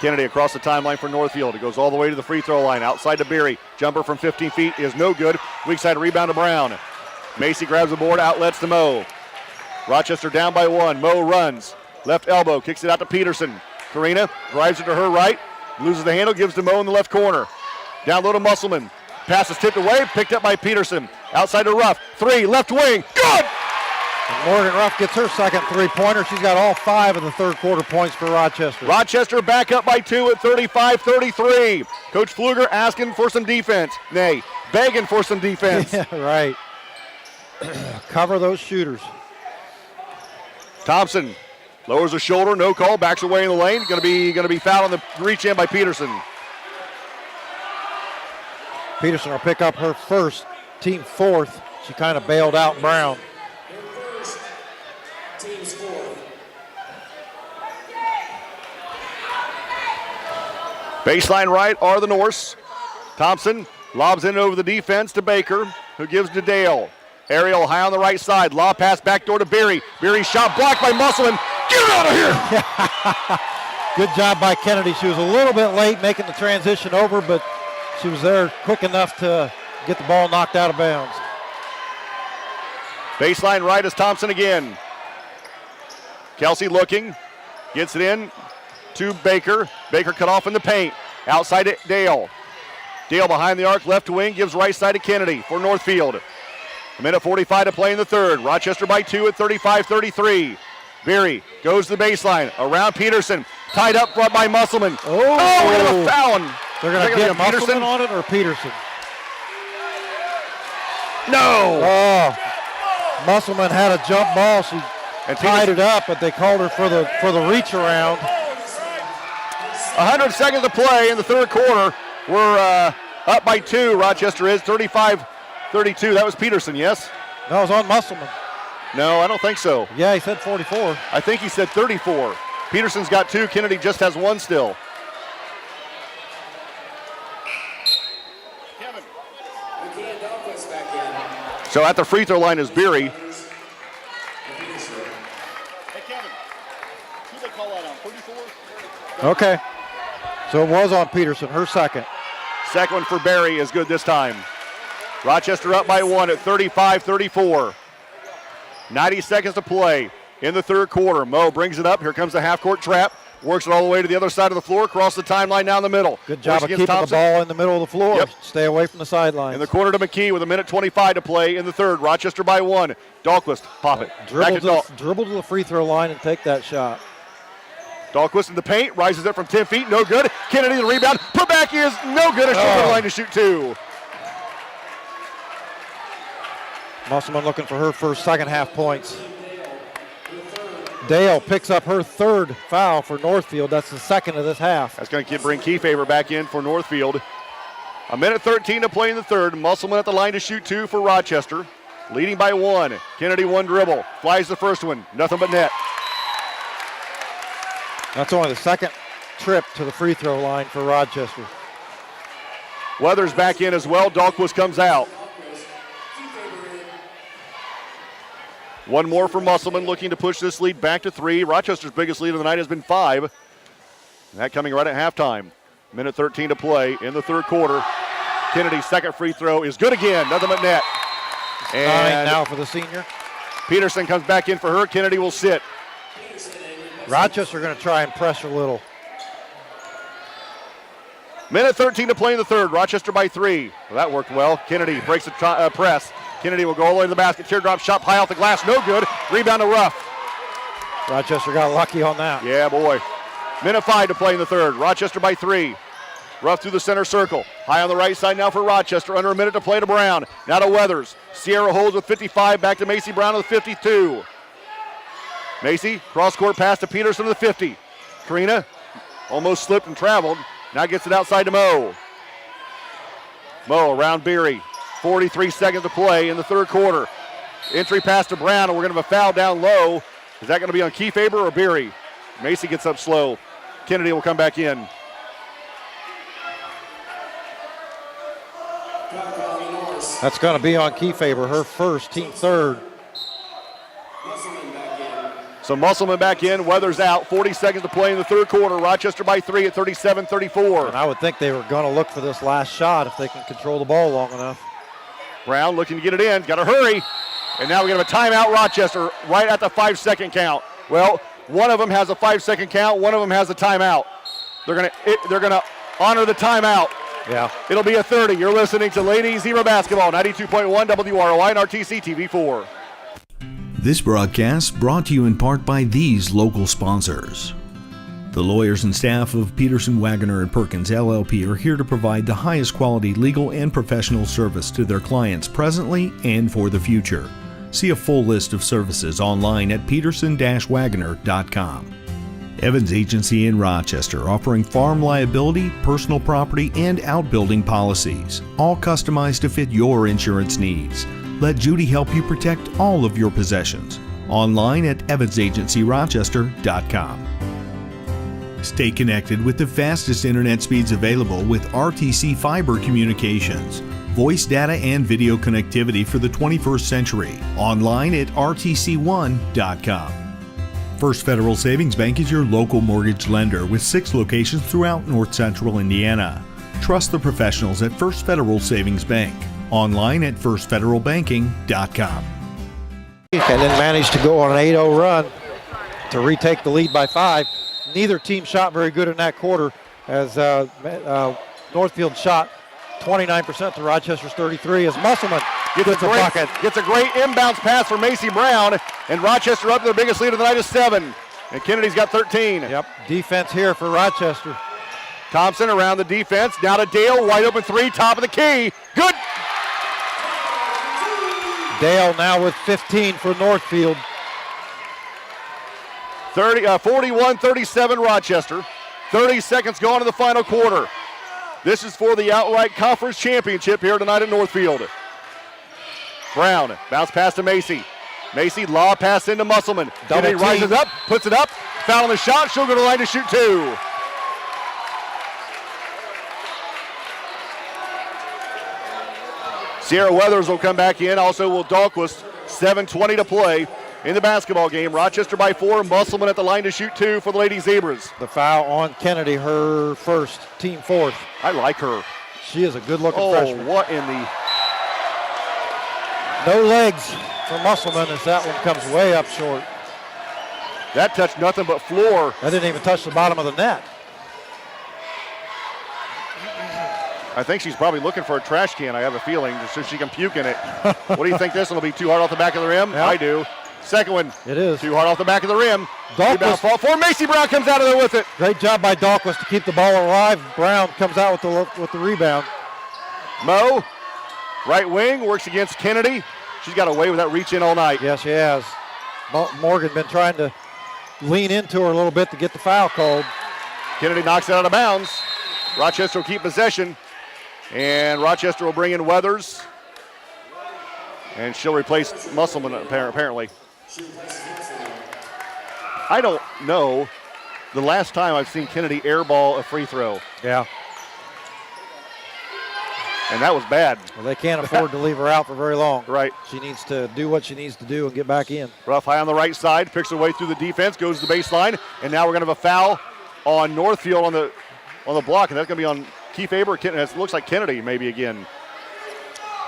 Kennedy across the timeline for Northfield. It goes all the way to the free throw line. Outside to Beery. Jumper from 15 feet is no good. Weak side rebound to Brown. Macy grabs the board, outlets to Mo. Rochester down by 1. Mo runs. Left elbow, kicks it out to Peterson. Karina drives it to her right. Loses the handle, gives to Mo in the left corner. Down low to Musselman. Pass is tipped away, picked up by Peterson. Outside to Ruff. 3, left wing. Good! And Morgan Ruff gets her second three-pointer. She's got all 5 of the third quarter points for Rochester. Rochester back up by 2 at 35-33. Coach Pfluger asking for some defense. Nay, begging for some defense. Yeah, right. Cover those shooters. Thompson lowers the shoulder, no call, backs away in the lane. Going to be fouled on the reach in by Peterson. Peterson will pick up her first, team fourth. She kind of bailed out Brown. Baseline right are the Norse. Thompson lobs in over the defense to Baker, who gives to Dale. Ariel high on the right side. Lob pass backdoor to Beery. Beery shot blocked by Musselman. Get her out of here! Good job by Kennedy. She was a little bit late making the transition over, but she was there quick enough to get the ball knocked out of bounds. Baseline right is Thompson again. Kelsey looking. Gets it in to Baker. Baker cut off in the paint. Outside to Dale. Dale behind the arc, left wing, gives right side to Kennedy for Northfield. A minute 45 to play in the third. Rochester by 2 at 35-33. Beery goes to the baseline. Around Peterson. Tied up front by Musselman. Oh, we're going to have a foul. They're going to get Musselman on it or Peterson? No. Oh, Musselman had a jump ball. She tied it up, but they called her for the reach around. 100 seconds to play in the third quarter. We're up by 2. Rochester is 35-32. That was Peterson, yes? No, it was on Musselman. No, I don't think so. Yeah, he said 44. I think he said 34. Peterson's got 2. Kennedy just has 1 still. So at the free throw line is Beery. Hey, Kevin, who they call that on? 34? Okay. So it was on Peterson, her second. Second one for Beery is good this time. Rochester up by 1 at 35-34. 90 seconds to play in the third quarter. Mo brings it up. Here comes the half-court trap. Works it all the way to the other side of the floor, across the timeline down the middle. Good job of keeping the ball in the middle of the floor. Yep. Stay away from the sidelines. In the corner to McKee with a minute 25 to play in the third. Rochester by 1. Dahlquist, pop it. Dribble to the free throw line and take that shot. Dahlquist in the paint, rises up from 10 feet, no good. Kennedy the rebound, put back is no good. A short line to shoot 2. Musselman looking for her first second half points. Dale picks up her third foul for Northfield. That's the second of this half. That's going to bring Kiefaber back in for Northfield. A minute 13 to play in the third. Musselman at the line to shoot 2 for Rochester. Leading by 1. Kennedy 1 dribble. Flies the first one. Nothing but net. That's only the second trip to the free throw line for Rochester. Weathers back in as well. Dahlquist comes out. 1 more for Musselman, looking to push this lead back to 3. Rochester's biggest lead of the night has been 5. And that coming right at halftime. Minute 13 to play in the third quarter. Kennedy's second free throw is good again. Nothing but net. And now for the senior. Peterson comes back in for her. Kennedy will sit. Rochester going to try and press a little. Minute 13 to play in the third. Rochester by 3. Well, that worked well. Kennedy breaks the press. Kennedy will go all the way to the basket. Teardrop shot high off the glass. No good. Rebound to Ruff. Rochester got lucky on that. Yeah, boy. Minute 5 to play in the third. Rochester by 3. Ruff through the center circle. High on the right side now for Rochester. Under a minute to play to Brown. Now to Weathers. Sierra holds with 55. Back to Macy Brown with 52. Macy, cross-court pass to Peterson to the 50. Karina almost slipped and traveled. Now gets it outside to Mo. Mo around Beery. 43 seconds to play in the third quarter. Entry pass to Brown, and we're going to have a foul down low. Is that going to be on Kiefaber or Beery? Macy gets up slow. Kennedy will come back in. That's going to be on Kiefaber, her first, team third. So Musselman back in, Weathers out. 40 seconds to play in the third quarter. Rochester by 3 at 37-34. And I would think they were going to look for this last shot if they can control the ball long enough. Brown looking to get it in. Got to hurry. And now we have a timeout, Rochester, right at the 5-second count. Well, one of them has a 5-second count. One of them has a timeout. They're gonna honor the timeout. Yeah. It'll be a 30. You're listening to Lady Zebra Basketball, 92.1 WROI and RTC TV4. This broadcast brought to you in part by these local sponsors. The lawyers and staff of Peterson, Wagoner & Perkins LLP are here to provide the highest quality legal and professional service to their clients presently and for the future. See a full list of services online at peterson-wagoner.com. Evans Agency in Rochester, offering farm liability, personal property, and outbuilding policies, all customized to fit your insurance needs. Let Judy help you protect all of your possessions. Online at evansagencyrochester.com. Stay connected with the fastest internet speeds available with RTC Fiber Communications. Voice data and video connectivity for the 21st century. Online at rtc1.com. First Federal Savings Bank is your local mortgage lender with 6 locations throughout North Central Indiana. Trust the professionals at First Federal Savings Bank. Online at firstfederalbanking.com. And then managed to go on an 8-0 run to retake the lead by 5. Neither team shot very good in that quarter as Northfield shot 29% to Rochester's 33 as Musselman gets a bucket. Gets a great inbounds pass for Macy Brown, and Rochester up to their biggest lead of the night is 7. And Kennedy's got 13. Yep, defense here for Rochester. Thompson around the defense, down to Dale, wide open 3, top of the key. Good! Dale now with 15 for Northfield. 41-37 Rochester. 30 seconds gone in the final quarter. This is for the outright conference championship here tonight at Northfield. Brown, bounce pass to Macy. Macy, lob pass into Musselman. Kennedy rises up, puts it up, foul on the shot. She'll go to the line to shoot 2. Sierra Weathers will come back in. Also will Dahlquist. 7:20 to play in the basketball game. Rochester by 4. Musselman at the line to shoot 2 for the Lady Zebras. The foul on Kennedy, her first, team 4th. I like her. She is a good-looking freshman. Oh, what in the... No legs for Musselman as that one comes way up short. That touched nothing but floor. That didn't even touch the bottom of the net. I think she's probably looking for a trash can, I have a feeling, just so she can puke in it. What do you think this one will be? Too hard off the back of the rim? Yep. I do. Second one. It is. Too hard off the back of the rim. Dahlquist. Fall for Macy Brown comes out of there with it. Great job by Dahlquist to keep the ball alive. Brown comes out with the rebound. Mo, right wing, works against Kennedy. She's got away with that reach in all night. Yes, she has. Morgan been trying to lean into her a little bit to get the foul called. Kennedy knocks it out of bounds. Rochester will keep possession. And Rochester will bring in Weathers. And she'll replace Musselman apparently. I don't know the last time I've seen Kennedy airball a free throw. Yeah. And that was bad. Well, they can't afford to leave her out for very long. Right. She needs to do what she needs to do and get back in. Ruff high on the right side, picks her way through the defense, goes to the baseline, and now we're going to have a foul on Northfield on the block, and that's going to be on Kefeber. It looks like Kennedy maybe again.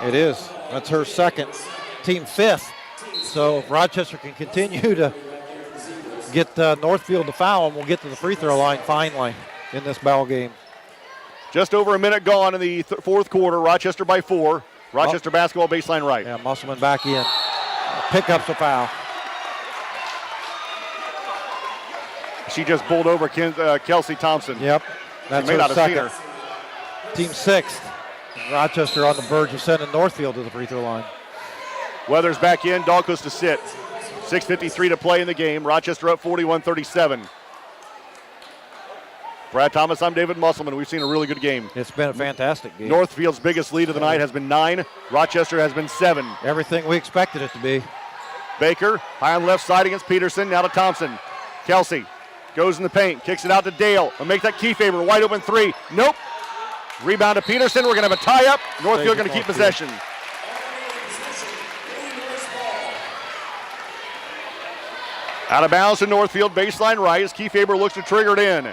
It is. That's her second, team 5th. So if Rochester can continue to get Northfield to foul, and we'll get to the free throw line finally in this ball game. Just over a minute gone in the fourth quarter. Rochester by 4. Rochester basketball baseline right. Yeah, Musselman back in. Pickups a foul. She just bowled over Kelsey Thompson. Yep. That's may her not have seen second. her. Team 6th. Rochester on the verge of sending Northfield to the free throw line. Weathers back in. Dahlquist to sit. 6:53 to play in the game. Rochester up 41-37. Brad Thomas, I'm David Musselman. We've seen a really good game. It's been a fantastic game. Northfield's biggest lead of the night has been 9. Rochester has been 7. Everything we expected it to be. Baker, high on the left side against Peterson. Now to Thompson. Kelsey goes in the paint, kicks it out to Dale. Will make that Kefeber, wide open 3. Nope. Rebound to Peterson. We're going to have a tie-up. Northfield going to keep possession. Out of bounds to Northfield, baseline right as Kefeber looks to trigger it in.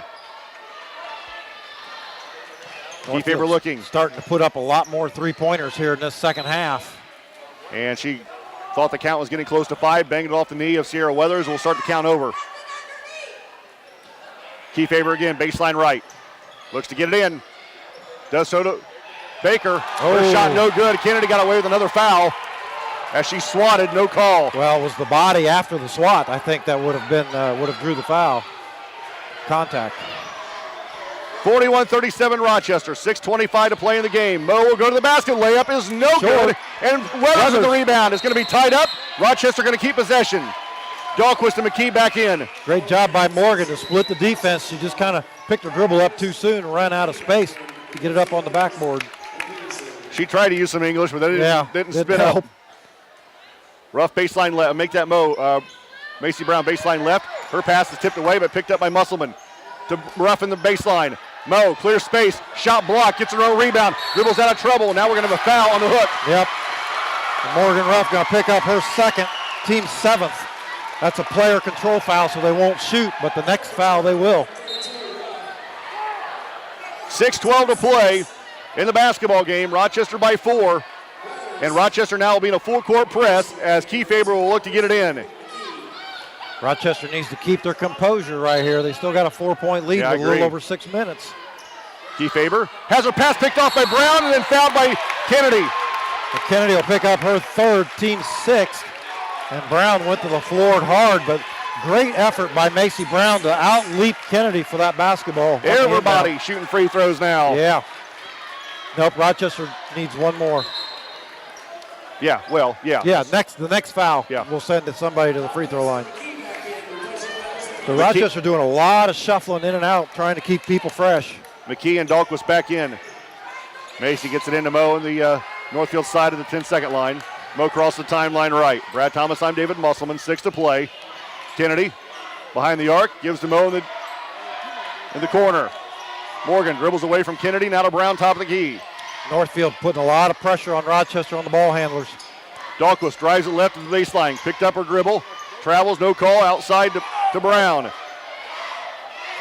Kefeber looking. Starting to put up a lot more three-pointers here in this second half. And she thought the count was getting close to 5, banged it off the knee of Sierra Weathers. We'll start the count over. Kefeber again, baseline right. Looks to get it in. Does so to Baker. Her shot no good. Kennedy got away with another foul as she swatted, no call. Well, it was the body after the swat. I think that would have drew the foul. Contact. 41-37 Rochester, 6:25 to play in the game. Mo will go to the basket. Layup is no good. And Weathers with the rebound. It's going to be tied up. Rochester going to keep possession. Dahlquist and McKee back in. Great job by Morgan to split the defense. She just kind of picked her dribble up too soon and ran out of space to get it up on the backboard. She tried to use some English, but that didn't spin up. Rough baseline left. Make that Macy Brown baseline left. Her pass is tipped away, but picked up by Musselman. to roughen the baseline. Mo, clear space, shot block, gets her own rebound, dribbles out of trouble. Now we're going to have a foul on the hook. Yep. And Morgan Ruff going to pick up her second, team 7th. That's a player control foul, so they won't shoot, but the next foul they will. 6:12 to play in the basketball game. Rochester by 4. And Rochester now will be in a full court press as Kefeber will look to get it in. Rochester needs to keep their composure right here. They still got a 4-point lead with a little over 6 minutes. Kefeber has her pass picked off by Brown and then fouled by Kennedy. And Kennedy will pick up her third, team 6th. And Brown went to the floor hard, but great effort by Macy Brown to out-leap Kennedy for that basketball. Everybody shooting free throws now. Yeah. Nope, Rochester needs one more. Yeah, well, yeah. Yeah, the next foul will send somebody to the free throw line. So Rochester doing a lot of shuffling in and out, trying to keep people fresh. McKee and Dahlquist back in. Macy gets it into Mo on the Northfield side of the 10-second line. Mo crosses the timeline right. Brad Thomas, I'm David Musselman, 6 to play. Kennedy behind the arc, gives to Mo in the corner. Morgan dribbles away from Kennedy, now to Brown, top of the key. Northfield putting a lot of pressure on Rochester on the ball handlers. Dahlquist drives it left to the baseline, picked up her dribble, travels, no call, outside to Brown.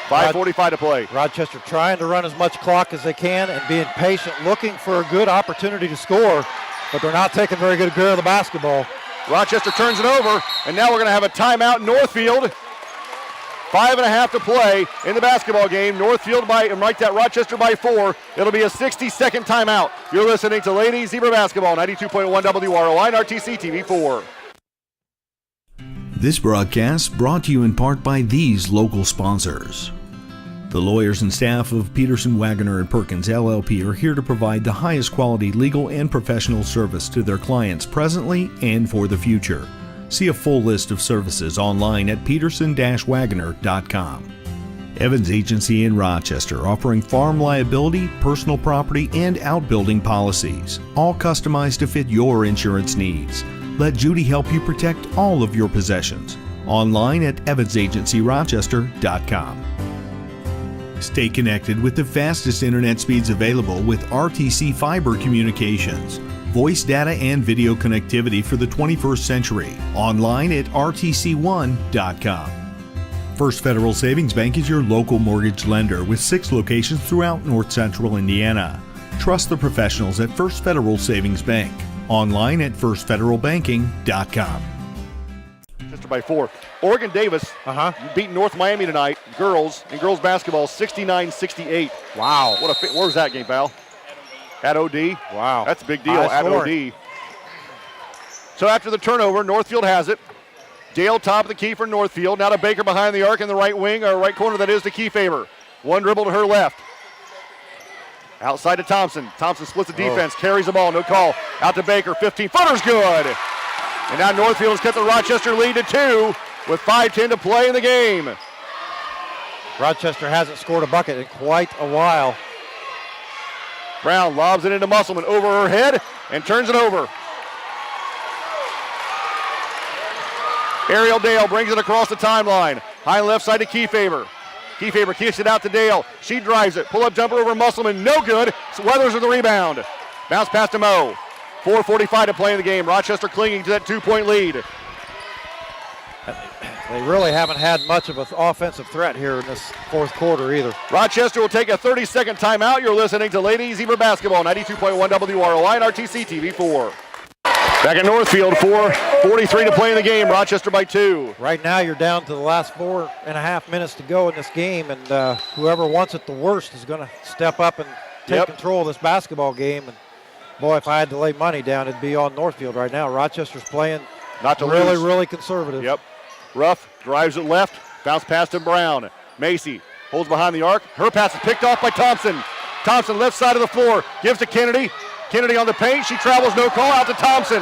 5:45 to play. Rochester trying to run as much clock as they can and being patient, looking for a good opportunity to score, but they're not taking very good care of the basketball. Rochester turns it over, and now we're going to have a timeout in Northfield. 5.5 to play in the basketball game. Northfield Rochester by 4. It'll be a 60-second timeout. You're listening to Ladies Zebra Basketball, 92.1 WROI and RTC TV4. This broadcast brought to you in part by these local sponsors. The lawyers and staff of Peterson, Wagner & Perkins LLP are here to provide the highest quality legal and professional service to their clients presently and for the future. See a full list of services online at peterson-wagner.com. Evans Agency in Rochester, offering farm liability, personal property, and outbuilding policies, all customized to fit your insurance needs. Let Judy help you protect all of your possessions. Online at evansagencyrochester.com. Stay connected with the fastest internet speeds available with RTC Fiber Communications. Voice data and video connectivity for the 21st century. Online at rtc1.com. First Federal Savings Bank is your local mortgage lender with 6 locations throughout North Central Indiana. Trust the professionals at First Federal Savings Bank. Online at firstfederalbanking.com. Rochester by 4. Oregon Davis beat North Miami tonight, girls basketball, 69-68. Wow. Where was that game, pal? At OD. Wow. That's a big deal at OD. So after the turnover, Northfield has it. Dale top of the key for Northfield. Now to Baker behind the arc in the right wing, or right corner, that is to Kefeber. One dribble to her left. Outside to Thompson. Thompson splits the defense, carries the ball, no call. Out to Baker, 15-footer's good. And now Northfield has cut the Rochester lead to 2 with 5:10 to play in the game. Rochester hasn't scored a bucket in quite a while. Brown lobs it into Musselman over her head and turns it over. Ariel Dale brings it across the timeline. High left side to Kefeber. Kefeber kicks it out to Dale. She drives it. Pull-up jumper over Musselman. No good. So Weathers with the rebound. Bounce pass to Mo. 4:45 to play in the game. Rochester clinging to that 2-point lead. They really haven't had much of an offensive threat here in this fourth quarter either. Rochester will take a 30-second timeout. You're listening to Ladies Zebra Basketball, 92.1 WROI and RTC TV4. Back at Northfield, 4:43 to play in the game. Rochester by 2. Right now you're down to the last 4.5 minutes to go in this game, and whoever wants it the worst is going to step up and take control of this basketball game. And boy, if I had to lay money down, it'd be on Northfield right now. Rochester's playing not to really, lose. really conservative. Yep. Ruff drives it left, bounce pass to Brown. Macy holds behind the arc. Her pass is picked off by Thompson. Thompson left side of the floor, gives to Kennedy. Kennedy on the paint, she travels, no call, out to Thompson.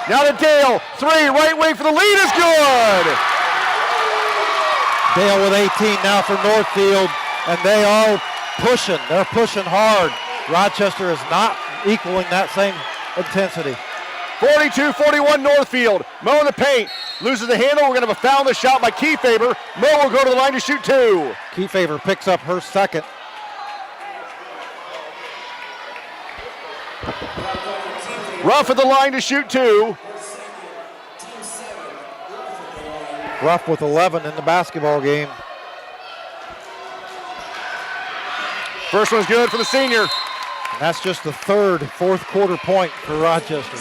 Now to Dale, 3, right wing for the lead is good. Dale with 18 now for Northfield, and they are pushing. They're pushing hard. Rochester is not equaling that same intensity. 42-41 Northfield. Mo in the paint. loses the handle. We're going to have a foul on the shot by Kiefaber. Mo will go to the line to shoot 2. Kiefaber picks up her second. Ruff at the line to shoot 2. Ruff with 11 in the basketball game. First one's good for the senior. And that's just the third fourth quarter point for Rochester.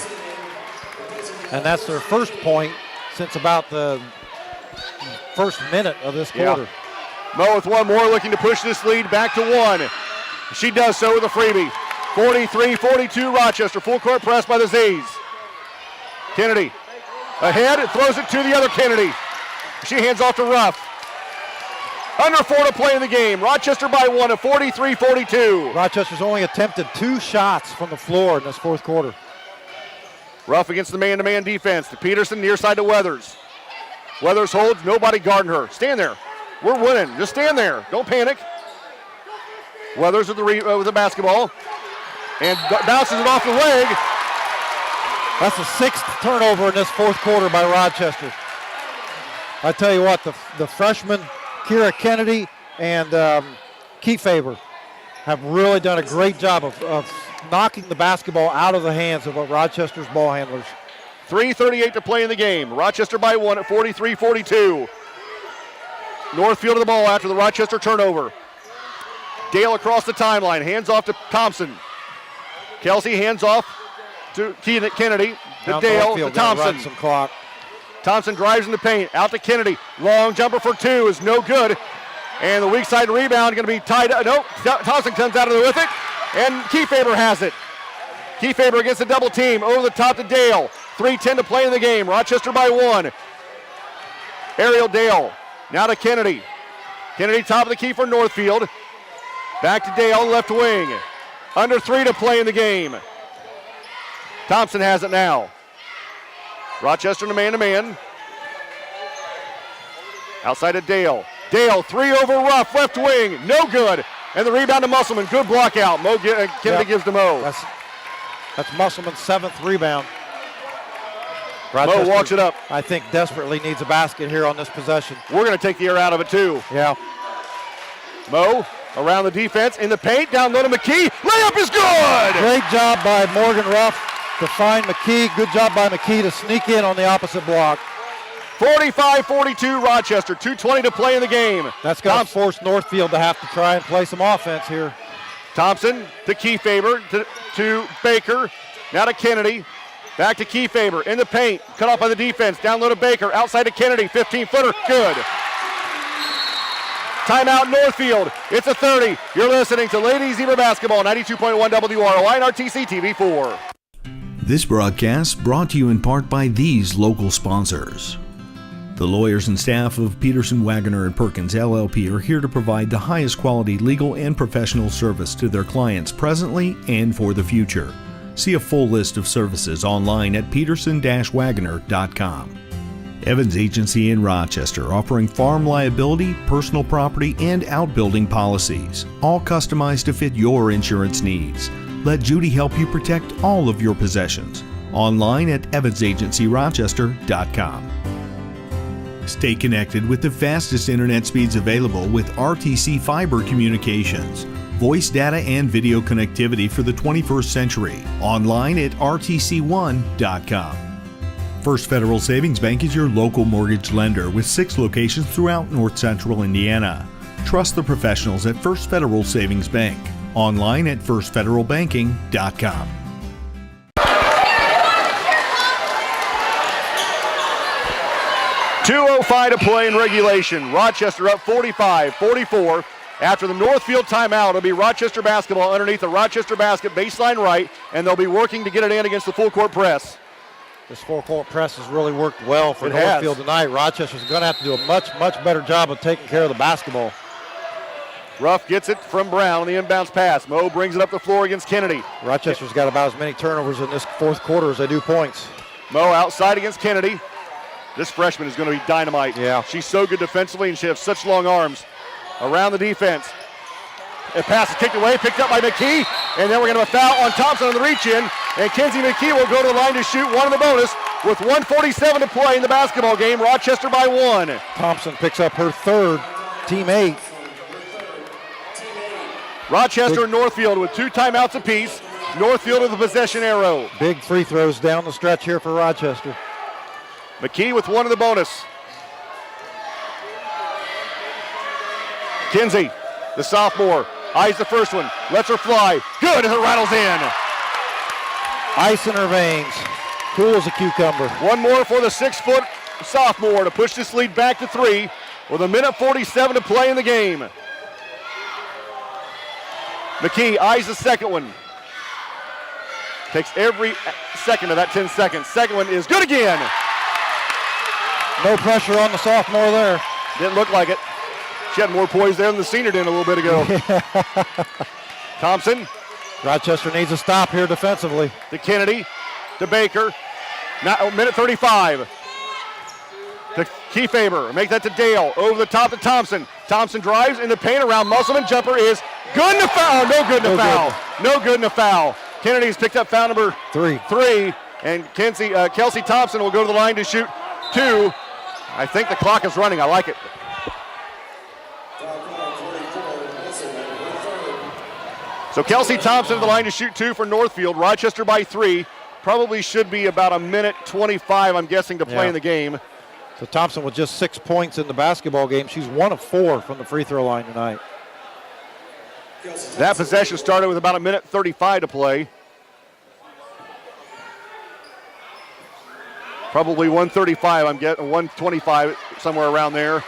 And that's their first point since about the first minute of this quarter. Yeah. Mo with one more, looking to push this lead back to 1. She does so with a freebie. 43-42 Rochester. Full court press by the Z's. Kennedy ahead, throws it to the other Kennedy. She hands off to Ruff. Under 4 to play in the game. Rochester by 1 at 43-42. Rochester's only attempted 2 shots from the floor in this fourth quarter. Ruff against the man-to-man defense. To Peterson, near side to Weathers. Weathers holds, nobody guarding her. Stand there. We're winning. Just stand there. Don't panic. Weathers with the basketball. And bounces it off the leg. That's the 6th turnover in this fourth quarter by Rochester. I tell you what, the freshman Kira Kennedy and Kiefaber have really done a great job of knocking the basketball out of the hands of Rochester's ball handlers. 3:38 to play in the game. Rochester by 1 at 43-42. Northfield of the ball after the Rochester turnover. Dale across the timeline, hands off to Thompson. Kelsey hands off to Kennedy, to Dale, to Thompson. Some clock. Thompson drives in the paint, out to Kennedy. Long jumper for 2 is no good. And the weak side rebound going to be tied up. Nope, Thompson comes out of there with it. And Kiefaber has it. Kiefaber against the double team, over the top to Dale. 3:10 to play in the game, Rochester by 1. Ariel Dale, now to Kennedy. Kennedy top of the key for Northfield. Back to Dale, left wing. Under 3 to play in the game. Thompson has it now. Rochester to man-to-man. Outside to Dale. Dale, 3 over Ruff, left wing, no good. And the rebound to Musselman, good block out. Kennedy gives to Mo. That's Musselman's 7th rebound. Mo walks it up. I think desperately needs a basket here on this possession. We're going to take the air out of it too. Yeah. Mo around the defense, in the paint, down low to McKee. Layup is good! Great job by Morgan Ruff to find McKee. Good job by McKee to sneak in on the opposite block. 45-42 Rochester, 2:20 to play in the game. That's going to force Northfield to have to try and play some offense here. Thompson to Kiefaber, to Baker, now to Kennedy. Back to Kiefaber, in the paint, cut off by the defense, down low to Baker, outside to Kennedy, 15-footer, good. Timeout Northfield, it's a 30. You're listening to Ladies Zebra Basketball, 92.1 WROI and RTC TV4. This broadcast brought to you in part by these local sponsors. The lawyers and staff of Peterson, Wagner & Perkins LLP are here to provide the highest quality legal and professional service to their clients presently and for the future. See a full list of services online at peterson-wagner.com. Evans Agency in Rochester, offering farm liability, personal property, and outbuilding policies, all customized to fit your insurance needs. Let Judy help you protect all of your possessions. Online at evansagencyrochester.com. Stay connected with the fastest internet speeds available with RTC Fiber Communications. Voice data and video connectivity for the 21st century. Online at rtc1.com. First Federal Savings Bank is your local mortgage lender with 6 locations throughout North Central Indiana. Trust the professionals at First Federal Savings Bank. Online at firstfederalbanking.com. .205 to play in regulation. Rochester up 45-44. After the Northfield timeout, it'll be Rochester basketball underneath the Rochester basket baseline right, and they'll be working to get it in against the full court press. This full court press has really worked well for Northfield tonight. Rochester's going to have to do a much better job of taking care of the basketball. Ruff gets it from Brown on the inbounds pass. Mo brings it up the floor against Kennedy. Rochester's got about as many turnovers in this fourth quarter as they do points. Mo outside against Kennedy. This freshman is going to be dynamite. Yeah. She's so good defensively, and she has such long arms. Around the defense. A pass is kicked away, picked up by McKee, and then we're going to have a foul on Thompson on the reach-in, and Kenzie McKee will go to the line to shoot one of the bonus. with 1:47 to play in the basketball game. Rochester by 1. Thompson picks up her third, team 8. Rochester and Northfield with 2 timeouts apiece. Northfield with the possession arrow. Big free throws down the stretch here for Rochester. McKee with 1 in the bonus. Kinsey, the sophomore, eyes the first one, lets her fly. Good as it rattles in. Ice in her veins. Cool as a cucumber. One more for the 6-foot sophomore to push this lead back to 3 with 1:47 to play in the game. McKee eyes the second one. Takes every second of that 10 seconds. Second one is good again. No pressure on the sophomore there. Didn't look like it. She had more poise there than the senior did a little bit ago. Thompson. Rochester needs a stop here defensively. To Kennedy. To Baker. Now, minute 35. To Kiefaber. Make that to Dale. Over the top to Thompson. Thompson drives in the paint around Musselman. Jumper is good in the foul. No good in the foul. No good in the foul. Kennedy's picked up foul number 3. And Kelsey Thompson will go to the line to shoot 2. I think the clock is running. I like it. So Kelsey Thompson to the line to shoot 2 for Northfield. Rochester by 3. Probably should be about 1:25, I'm guessing, to play in the game. So Thompson with just 6 points in the basketball game. She's 1 of 4 from the free throw line tonight. That possession started with about 1:35 to play. Probably 1:35, I'm getting 1:25, somewhere around there.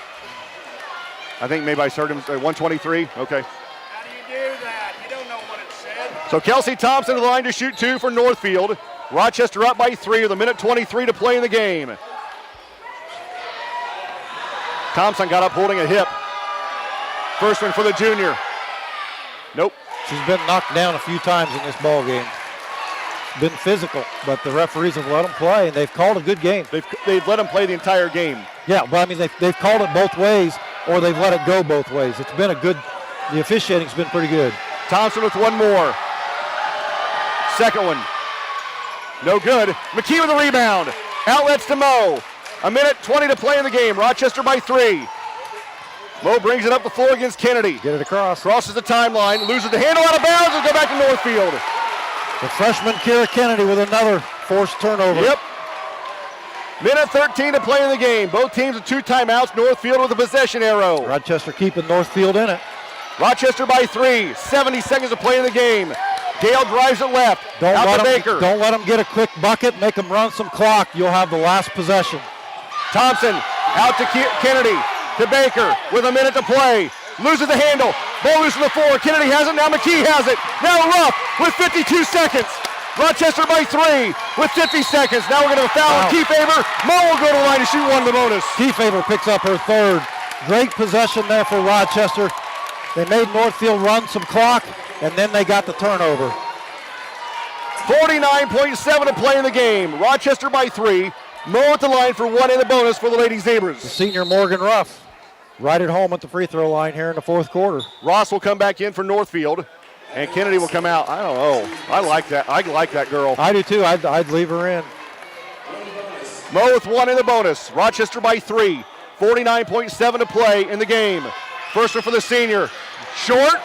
I think maybe I heard him say 1:23. Okay. How do you do that? You don't know what it said. So Kelsey Thompson to the line to shoot 2 for Northfield. Rochester up by 3 with 1:23 to play in the game. Thompson got up holding a hip. First one for the junior. Nope. She's been knocked down a few times in this ball game. Been physical, but the referees have let them play, and they've called a good game. They've let them play the entire game. Yeah, but I mean, they've called it both ways, or they've let it go both ways. It's been a good, the officiating's been pretty good. Thompson with one more. Second one. No good. McKee with a rebound. Outlets to Moe. 1:20 to play in the game. Rochester by 3. Moe brings it up the floor against Kennedy. Get it across. Crosses the timeline, loses the handle out of bounds, and go back to Northfield. The freshman Kira Kennedy with another forced turnover. Yep. 1:13 to play in the game. Both teams with 2 timeouts. Northfield with a possession arrow. Rochester keeping Northfield in it. Rochester by 3. 70 seconds to play in the game. Dale drives it left. Out to Baker. Don't let them get a quick bucket. Make them run some clock. You'll have the last possession. Thompson out to Kennedy. To Baker with 1 minute to play. Loses the handle. Ball loose on the floor. Kennedy has it. Now McKee has it. Now Ruff with 52 seconds. Rochester by 3 with 50 seconds. Now we're going to foul on Kiefaber. Moe will go to the line to shoot 1 in the bonus. Kiefaber picks up her third. Great possession there for Rochester. They made Northfield run some clock, and then they got the turnover. 49.7 to play in the game. Rochester by 3. Moe at the line for 1 in the bonus for the Lady Zebras. The senior Morgan Ruff right at home at the free throw line here in the fourth quarter. Ross will come back in for Northfield, and Kennedy will come out. I don't know. I like that. I like that girl. I do too. I'd leave her in. Moe with 1 in the bonus. Rochester by 3. 49.7 to play in the game. First one for the senior. Short.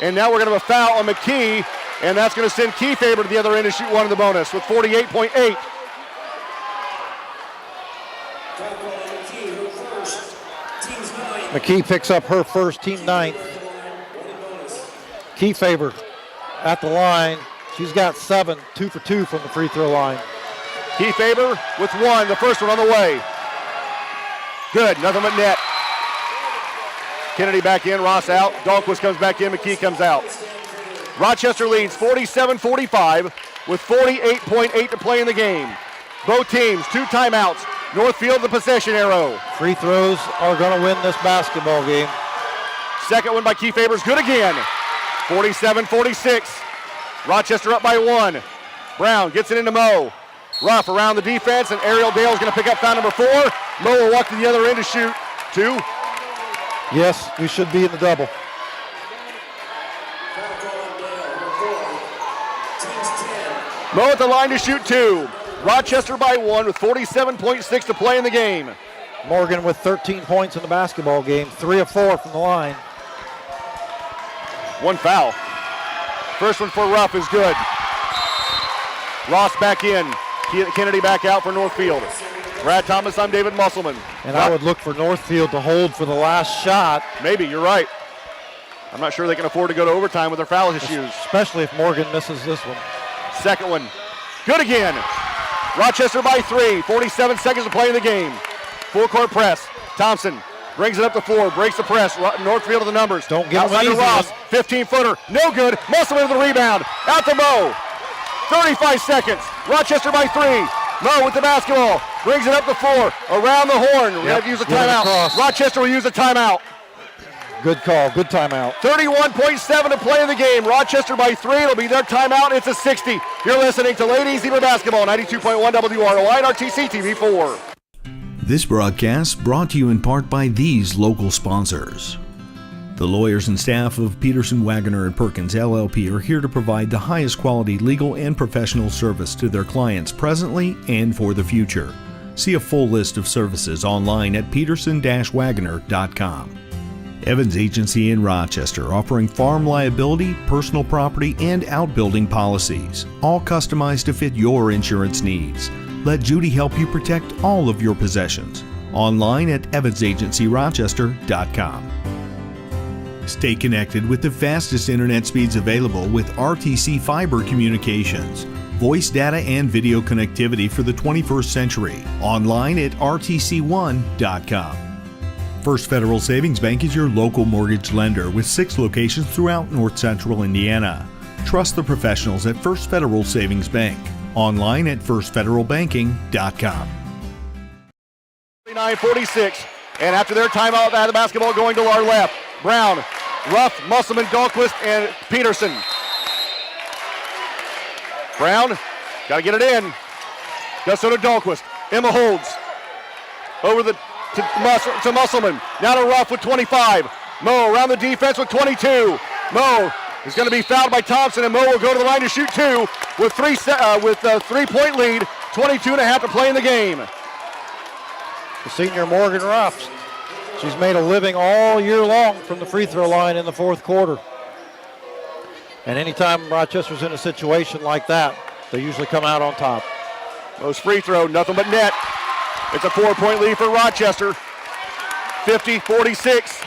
And now we're going to have a foul on McKee, and that's going to send Kiefaber to the other end to shoot 1 in the bonus with 48.8. McKee picks up her first, team 9th. Kiefaber at the line. She's got 7, 2 for 2 from the free throw line. Kiefaber with 1, the first one on the way. Good, nothing but net. Kennedy back in, Ross out. Dahlquist comes back in, McKee comes out. Rochester leads 47-45 with 48.8 to play in the game. Both teams, 2 timeouts. Northfield the possession arrow. Free throws are going to win this basketball game. Second one by Kiefaber is good again. 47-46. Rochester up by 1. Brown gets it into Moe. Ruff around the defense, and Ariel Dale's going to pick up foul number 4. Moe will walk to the other end to shoot 2. Yes, we should be in the double. Moe at the line to shoot 2. Rochester by 1 with 47.6 to play in the game. Morgan with 13 points in the basketball game, 3 of 4 from the line. One foul. First one for Ruff is good. Ross back in. Kennedy back out for Northfield. Brad Thomas, I'm David Musselman. And I would look for Northfield to hold for the last shot. Maybe, you're right. I'm not sure they can afford to go to overtime with their foul issues. Especially if Morgan misses this one. Second one, good again. Rochester by 3, 47 seconds to play in the game. Full court press. Thompson brings it up the floor, breaks the press. Northfield to the numbers. Don't give him outside an to easy Ross, 15-footer, no good. Musselman with the rebound, out to Moe. 35 seconds, Rochester by 3. Moe with the basketball, brings it up the floor, around the horn. We're going to have to use a timeout. Rochester will use a timeout. Good call, good timeout. 31.7 to play in the game. Rochester by 3, it'll be their timeout. It's a 60. You're listening to Ladies Zebra Basketball, 92.1 WROI and RTC TV4. This broadcast brought to you in part by these local sponsors. The lawyers and staff of Peterson, Wagner & Perkins LLP are here to provide the highest quality legal and professional service to their clients presently and for the future. See a full list of services online at peterson-wagner.com. Evans Agency in Rochester, offering farm liability, personal property, and outbuilding policies, all customized to fit your insurance needs. Let Judy help you protect all of your possessions. Online at evansagencyrochester.com. Stay connected with the fastest internet speeds available with RTC Fiber Communications. Voice data and video connectivity for the 21st century. Online at rtc1.com. First Federal Savings Bank is your local mortgage lender with 6 locations throughout North Central Indiana. Trust the professionals at First Federal Savings Bank. Online at firstfederalbanking.com. 49-46, and after their timeout, they have the basketball going to our left. Brown, Ruff, Musselman, Dahlquist, and Peterson. Brown, got to get it in. Does so to Dahlquist. Emma holds. Over to Musselman. Now to Ruff with 25. Moe around the defense with 22. Moe is going to be fouled by Thompson, and Moe will go to the line to shoot 2 with a 3-point lead. 22.5 to play in the game. The senior Morgan Ruff. She's made a living all year long from the free throw line in the fourth quarter. And anytime Rochester's in a situation like that, they usually come out on top. Moe's free throw, nothing but net. It's a 4-point lead for Rochester. 50-46.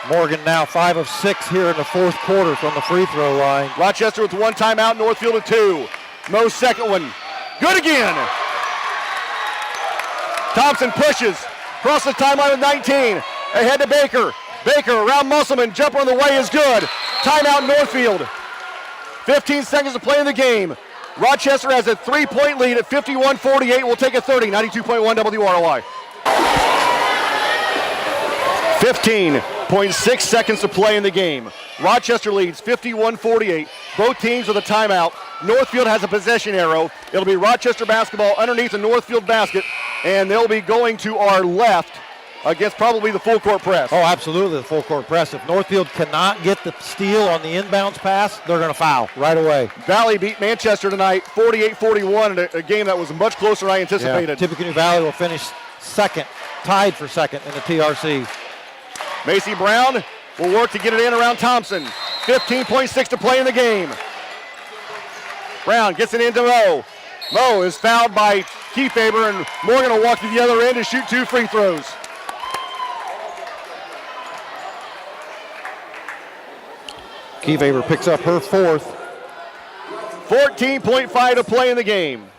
Morgan now 5 of 6 here in the fourth quarter from the free throw line. Rochester with 1 timeout, Northfield with 2. Moe's second one, good again. Thompson pushes, crosses the timeline with 19. Ahead to Baker. Baker around Musselman, jumper on the way is good. Timeout Northfield. 15 seconds to play in the game. Rochester has a 3-point lead at 51-48. We'll take a 30, 92.1 WROI. 15.6 seconds to play in the game. Rochester leads 51-48. Both teams with a timeout. Northfield has a possession arrow. It'll be Rochester basketball underneath the Northfield basket, and they'll be going to our left against probably the full court press. Oh, absolutely, the full court press. If Northfield cannot get the steal on the inbounds pass, they're going to foul right away. Valley beat Manchester tonight 48-41 in a game that was much closer than I anticipated. Yeah, Tippecanoe Valley will finish second, tied for second in the TRC. Macy Brown will work to get it in around Thompson. 15.6 to play in the game. Brown gets it into Moe. Moe is fouled by Kiefaber, and Morgan will walk to the other end and shoot 2 free throws. Kiefaber picks up her 4th. 14.5 to play in the game.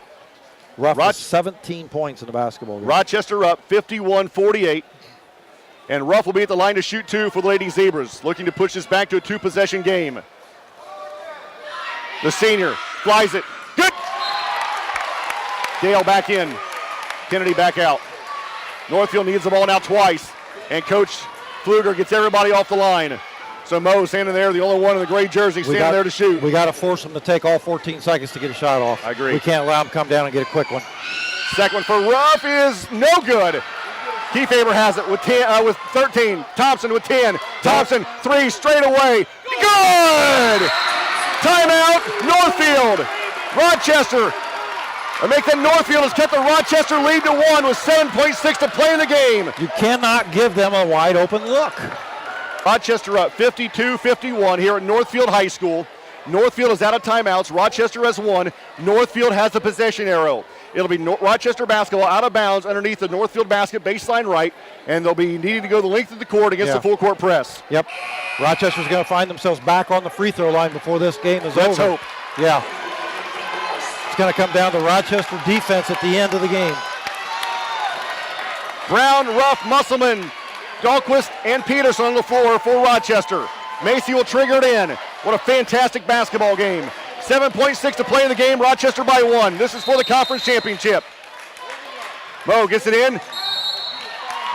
Ruff 17 points in the basketball game. Rochester up 51-48. And Ruff will be at the line to shoot 2 for the Lady Zebras, looking to push this back to a 2-possession game. The senior flies it. Good! Dale back in. Kennedy back out. Northfield needs the ball now twice. And Coach Pfluger gets everybody off the line. So Moe standing there, the only one in the gray jersey standing there to shoot. We got to force him to take all 14 seconds to get a shot off. I agree. We can't allow him to come down and get a quick one. Second one for Ruff is no good. Kiefaber has it with 13. Thompson with 10. Thompson, 3 straight away. Good! Timeout, Northfield. Rochester And make that Northfield has kept the Rochester lead to 1 with 7.6 to play in the game. You cannot give them a wide open look. Rochester up 52-51 here at Northfield High School. Northfield is out of timeouts. Rochester has 1. Northfield has the possession arrow. It'll be Rochester basketball out of bounds underneath the Northfield basket baseline right, and they'll be needing to go the length of the court against the full court press. Yep. Rochester's going to find themselves back on the free throw line before this game is Let's over. hope. Yeah. It's going to come down to Rochester defense at the end of the game. Brown, Ruff, Musselman, Dahlquist, and Peterson on the floor for Rochester. Macy will trigger it in. What a fantastic basketball game. 7.6 to play in the game, Rochester by 1. This is for the conference championship. Moe gets it in,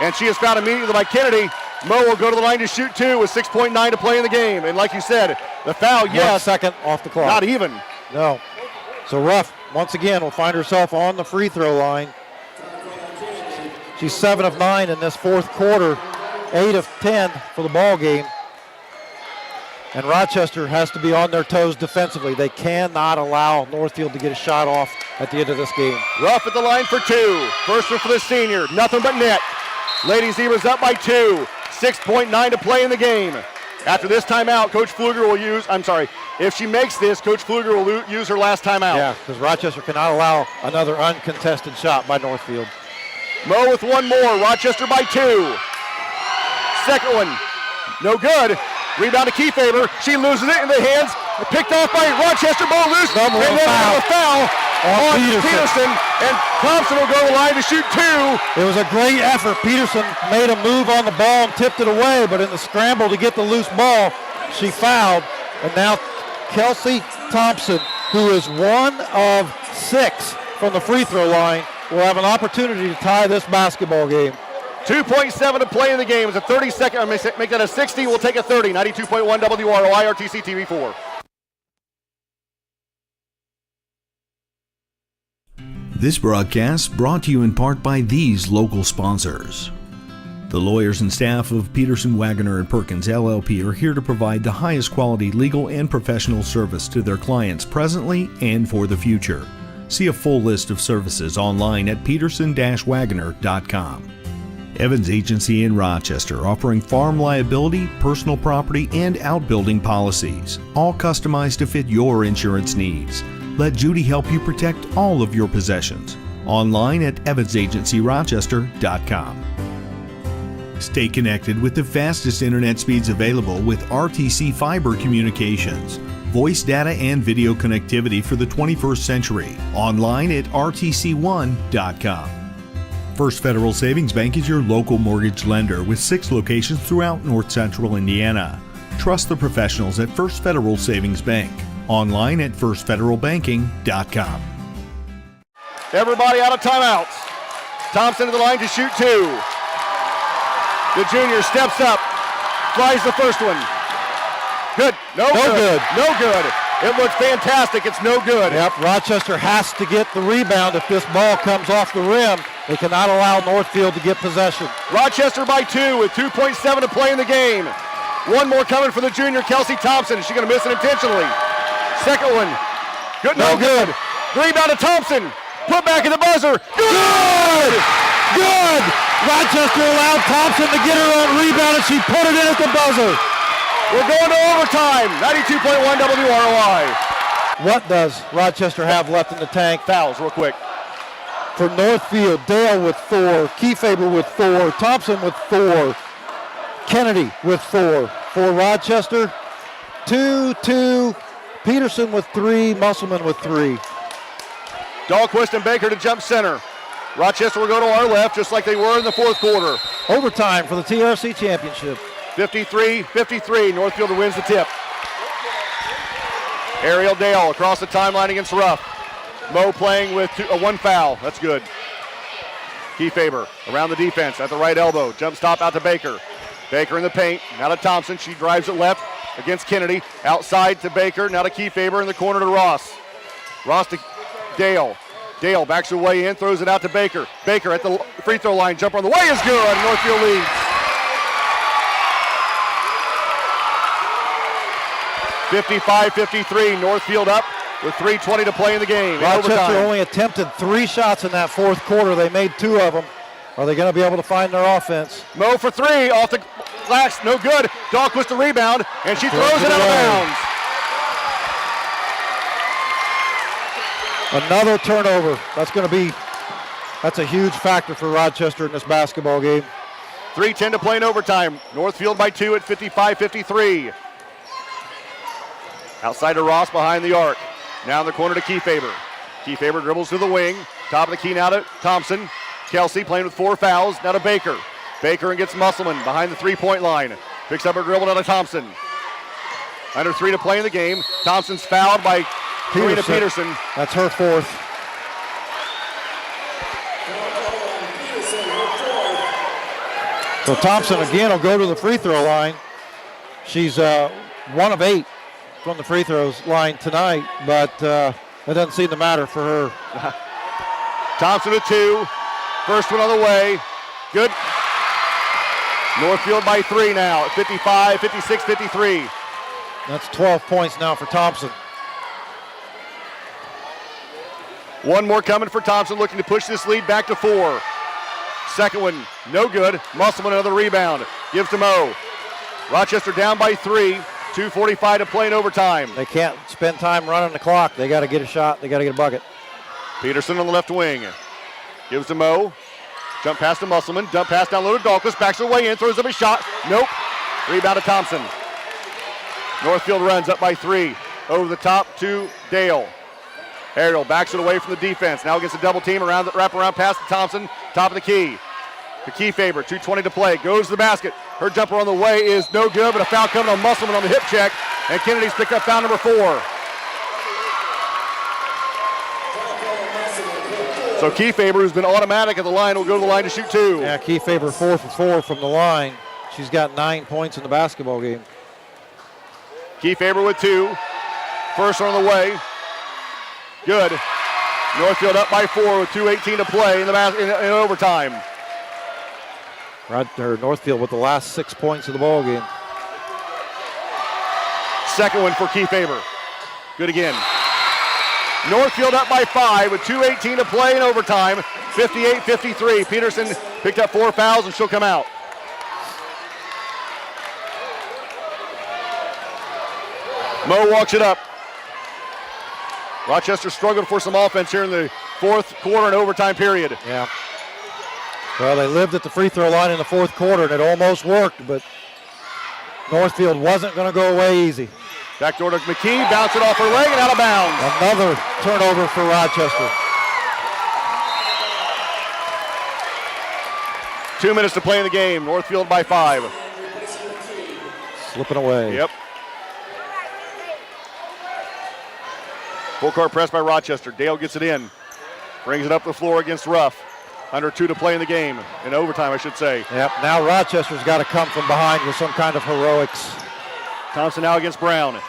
and she is fouled immediately by Kennedy. Moe will go to the line to shoot 2 with 6.9 to play in the game. And like you said, the foul, yes. 1 second off the clock. Not even. No. So Ruff, once again, will find herself on the free throw line. She's 7 of 9 in this fourth quarter, 8 of 10 for the ball game. And Rochester has to be on their toes defensively. They cannot allow Northfield to get a shot off at the end of this game. Ruff at the line for 2. First one for the senior, nothing but net. Lady Zebras up by 2. 6.9 to play in the game. After this timeout, Coach Pfluger will use, if she makes this, Coach Pfluger will use her last timeout. Yeah, because Rochester cannot allow another uncontested shot by Northfield. Moe with 1 more, Rochester by 2. Second one, no good. Rebound to Kiefaber. She loses it in the hands. Picked off by Rochester. Ball loose. And then a foul on Peterson. And Thompson will go to the line to shoot 2. It was a great effort. Peterson made a move on the ball and tipped it away, but in the scramble to get the loose ball, she fouled. And now Kelsey Thompson, who is 1 of 6 from the free throw line, will have an opportunity to tie this basketball game. 2.7 to play in the game. It's a 30-second, make that a 60. We'll take a 30. 92.1 WROI, RTC TV4. This broadcast brought to you in part by these local sponsors. The lawyers and staff of Peterson, Wagoner & Perkins LLP are here to provide the highest quality legal and professional service to their clients presently and for the future. See a full list of services online at peterson-wagoner.com. Evans Agency in Rochester, offering farm liability, personal property, and outbuilding policies, all customized to fit your insurance needs. Let Judy help you protect all of your possessions. Online at evansagencyrochester.com. Stay connected with the fastest internet speeds available with RTC Fiber Communications. Voice data and video connectivity for the 21st century. Online at rtc1.com. First Federal Savings Bank is your local mortgage lender with 6 locations throughout North Central Indiana. Trust the professionals at First Federal Savings Bank. Online at firstfederalbanking.com. Everybody out of timeouts. Thompson to the line to shoot 2. The junior steps up, flies the first one. Good. No good. No good. It looks fantastic. It's no good. Yep, Rochester has to get the rebound if this ball comes off the rim. They cannot allow Northfield to get possession. Rochester by 2 with 2.7 to play in the game. 1 more coming for the junior, Kelsey Thompson. Is she going to miss it intentionally? Second one. Good. No good. Rebound to Thompson. Put back in the buzzer. Good! Good! Rochester allowed Thompson to get her own rebound, and she put it in at the buzzer. We're going to overtime. 92.1 WROI. What does Rochester have left in the tank? Fouls real quick. For Northfield, Dale with 4, Kiefaber with 4, Thompson with 4, Kennedy with 4. For Rochester, 2, Peterson with 3, Musselman with 3. Dahlquist and Baker to jump center. Rochester will go to our left just like they were in the fourth quarter. Overtime for the TRC championship. 53-53, Northfield wins the tip. Ariel Dale across the timeline against Ruff. Moe playing with 1 foul. That's good. Kiefaber around the defense at the right elbow. Jump stop out to Baker. Baker in the paint. Now to Thompson. She drives it left against Kennedy. Outside to Baker. Now to Kiefaber in the corner to Ross. Ross to Dale. Dale backs her way in, throws it out to Baker. Baker at the free throw line. Jumper on the way is good. Northfield leads. 55-53, Northfield up with 3:20 to play in the game. Rochester Overtime. only attempted 3 shots in that fourth quarter. They made 2 of them. Are they going to be able to find their offense? Mo for 3 off the glass, no good. Dahlquist the rebound, and she throws it out of bounds. Another turnover. That's a huge factor for Rochester in this basketball game. 3:10 to play in overtime. Northfield by 2 at 55-53. Outside to Ross behind the arc. Now in the corner to Kiefaber. Kiefaber dribbles to the wing. Top of the key now to Thompson. Kelsey playing with 4 fouls. Now to Baker. Baker gets Musselman behind the 3-point line. Picks up a dribble now to Thompson. Under 3 to play in the game. Thompson's fouled by Karina Peterson. That's her 4th. So Thompson again will go to the free throw line. She's 1 of 8 from the free throws line tonight, but that doesn't seem to matter for her. Thompson with 2. First one on the way. Good. Northfield by 3 now at 56-53. That's 12 points now for Thompson. One more coming for Thompson, looking to push this lead back to 4. Second one, no good. Musselman another rebound. Gives to Mo. Rochester down by 3. 2:45 to play in overtime. They can't spend time running the clock. They got to get a shot. They got to get a bucket. Peterson on the left wing. Gives to Mo. Jump pass to Musselman. Dump pass down low to Dahlquist. Backs her way in. Throws up a shot. Nope. Rebound to Thompson. Northfield runs up by 3. Over the top to Dale. Ariel backs it away from the defense. Now against a double team. Wrap around pass to Thompson. Top of the key. To Kiefaber. 2:20 to play. Goes to the basket. Her jumper on the way is no good, but a foul coming on Musselman on the hip check. And Kennedy's picked up foul number 4. So Kiefaber, who's been automatic at the line, will go to the line to shoot 2. Yeah, Kiefaber 4 for 4 from the line. She's got 9 points in the basketball game. Kiefaber with 2. First one on the way. Good. Northfield up by 4 with 2:18 to play in overtime. Northfield with the last 6 points of the ball game. Second one for Kiefaber. Good again. Northfield up by 5 with 2:18 to play in overtime. 58-53. Peterson picked up 4 fouls and she'll come out. Mo walks it up. Rochester struggled for some offense here in the fourth quarter and overtime period. Yeah. Well, they lived at the free throw line in the fourth quarter, and it almost worked, but Northfield wasn't going to go away easy. Backdoor to McKee, bounce it off her leg and out of bounds. Another turnover for Rochester. 2 minutes to play in the game. Northfield by 5. Slipping away. Yep. Full court press by Rochester. Dale gets it in. Brings it up the floor against Ruff. Under 2 to play in the game. In overtime, I should say. Yep, now Rochester's got to come from behind with some kind of heroics. Thompson now against Brown.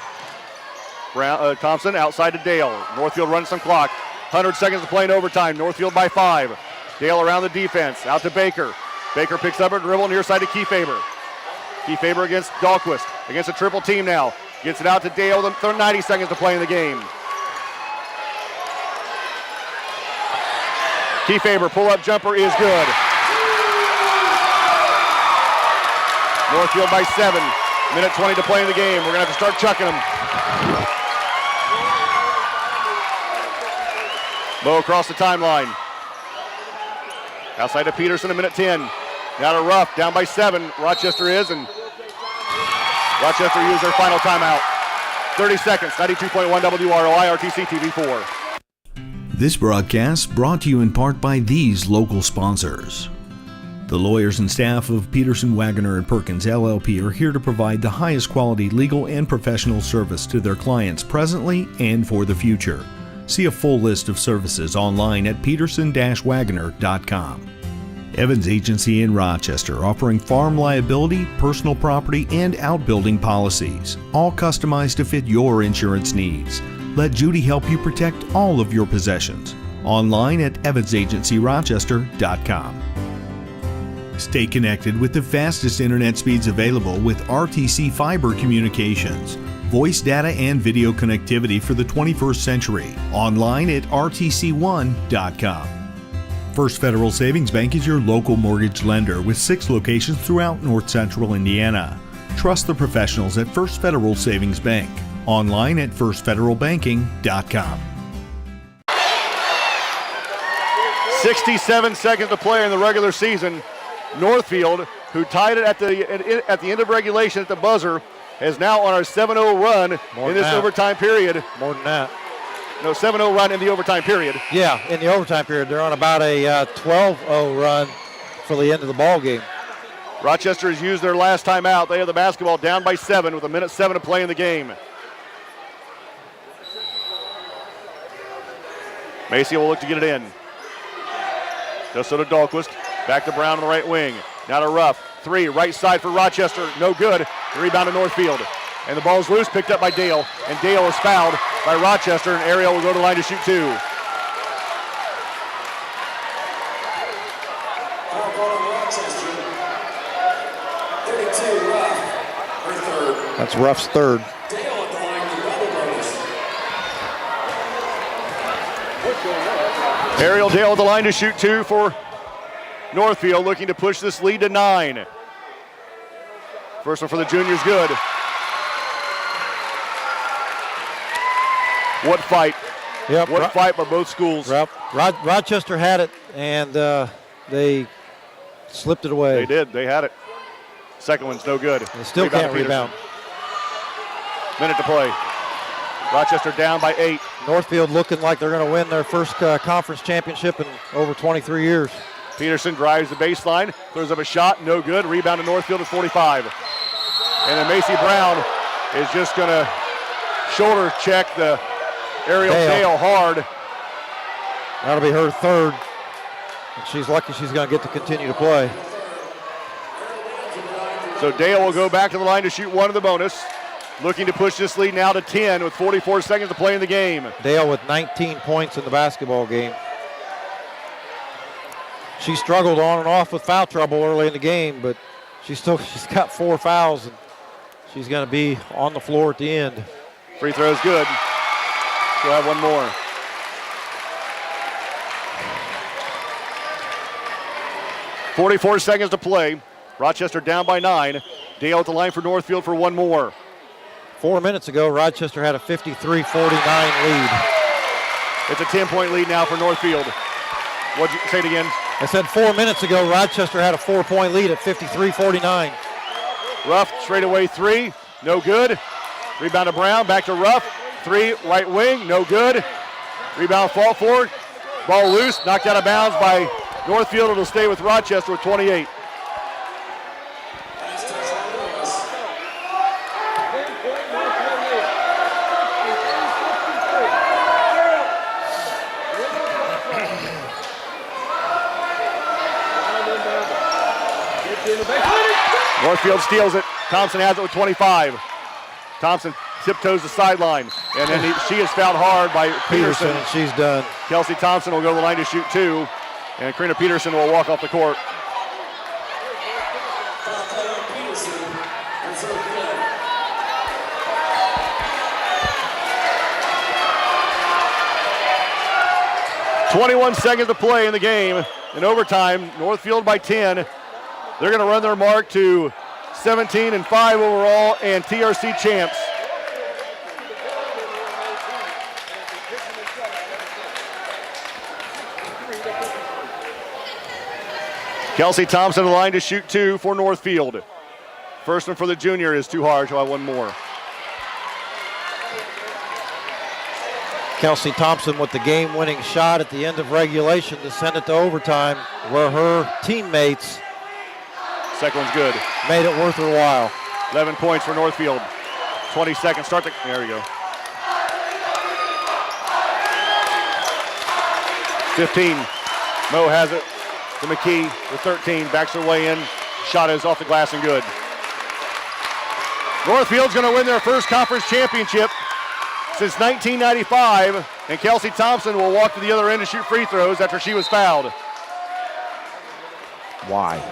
Thompson outside to Dale. Northfield running some clock. 100 seconds to play in overtime. Northfield by 5. Dale around the defense. Out to Baker. Baker picks up a dribble near side to Kiefaber. Kiefaber against Dahlquist. Against a triple team now. Gets it out to Dale. 90 seconds to play in the game. Kiefaber, pull-up jumper is good. Northfield by 7. Minute 20 to play in the game. We're going to have to start chucking them. Mo across the timeline. Outside to Peterson, a minute 10. Now to Ruff, down by 7. Rochester is, and Rochester used their final timeout. 30 seconds, 92.1 WROI, RTC TV4. This broadcast brought to you in part by these local sponsors. The lawyers and staff of Peterson, Wagoner & Perkins LLP are here to provide the highest quality legal and professional service to their clients presently and for the future. See a full list of services online at peterson-wagoner.com. Evans Agency in Rochester, offering farm liability, personal property, and outbuilding policies, all customized to fit your insurance needs. Let Judy help you protect all of your possessions. Online at evansagencyrochester.com. Stay connected with the fastest internet speeds available with RTC Fiber Communications. voice data and video connectivity for the 21st century. Online at rtc1.com. First Federal Savings Bank is your local mortgage lender with 6 locations throughout North Central Indiana. Trust the professionals at First Federal Savings Bank. Online at firstfederalbanking.com. 67 seconds to play in the regular season. Northfield, who tied it at the end of regulation at the buzzer, is now on our 7-0 run in this overtime period. More than that. No, 7-0 run in the overtime period. Yeah, in the overtime period. They're on about a 12-0 run for the end of the ball game. Rochester has used their last timeout. They have the basketball down by 7 with 1:07 to play in the game. Macy will look to get it in. Just so to Dahlquist. Back to Brown on the right wing. Now to Ruff. 3, right side for Rochester. No good. The rebound to Northfield. And the ball's loose, picked up by Dale. And Dale is fouled by Rochester, and Ariel will go to the line to shoot 2. That's Ruff's third. Ariel Dale at the line to shoot 2 for Northfield, looking to push this lead to 9. First one for the juniors, good. What fight. Yep. What fight by both schools. Rochester had it, and they slipped it away. They did. They had it. Second one's no good. They still can't rebound. Minute to play. Rochester down by 8. Northfield looking like they're going to win their first conference championship in over 23 years. Peterson drives the baseline, throws up a shot, no good. Rebound to Northfield at 45. And then Macy Brown is just going to shoulder check the Ariel Dale hard. That'll be her third. And she's lucky she's going to get to continue to play. So Dale will go back to the line to shoot 1 of the bonus. Looking to push this lead now to 10 with 44 seconds to play in the game. Dale with 19 points in the basketball game. She struggled on and off with foul trouble early in the game, but she's got 4 fouls, and she's going to be on the floor at the end. Free throw's good. She'll have 1 more. .44 seconds to play. Rochester down by 9. Dale at the line for Northfield for 1 more. 4 minutes ago, Rochester had a 53-49 lead. It's a 10-point lead now for Northfield. What'd you say it again? I said 4 minutes ago, Rochester had a 4-point lead at 53-49. Ruff, straightaway 3, no good. Rebound to Brown, back to Ruff. 3, right wing, no good. Rebound, fall forward. Ball loose, knocked out of bounds by Northfield. It'll stay with Rochester with 28. Northfield steals it. Thompson has it with 25. Thompson tiptoes the sideline, and then she is fouled hard by Peterson. And she's done. Kelsey Thompson will go to the line to shoot 2, and Karina Peterson will walk off the court. .21 seconds to play in the game. In overtime, Northfield by 10. They're going to run their mark to 17-5 overall and TRC champs. Kelsey Thompson in the line to shoot 2 for Northfield. First one for the junior is too hard. She'll have 1 more. Kelsey Thompson with the game-winning shot at the end of regulation to send it to overtime, where her teammates Second one's good. made it worth her while. 11 points for Northfield. 20 seconds. Start the. There we go. 15. Mo has it to McKee with 13. Backs her way in. Shot is off the glass and good. Northfield's going to win their first conference championship since 1995. And Kelsey Thompson will walk to the other end to shoot free throws after she was fouled. Why?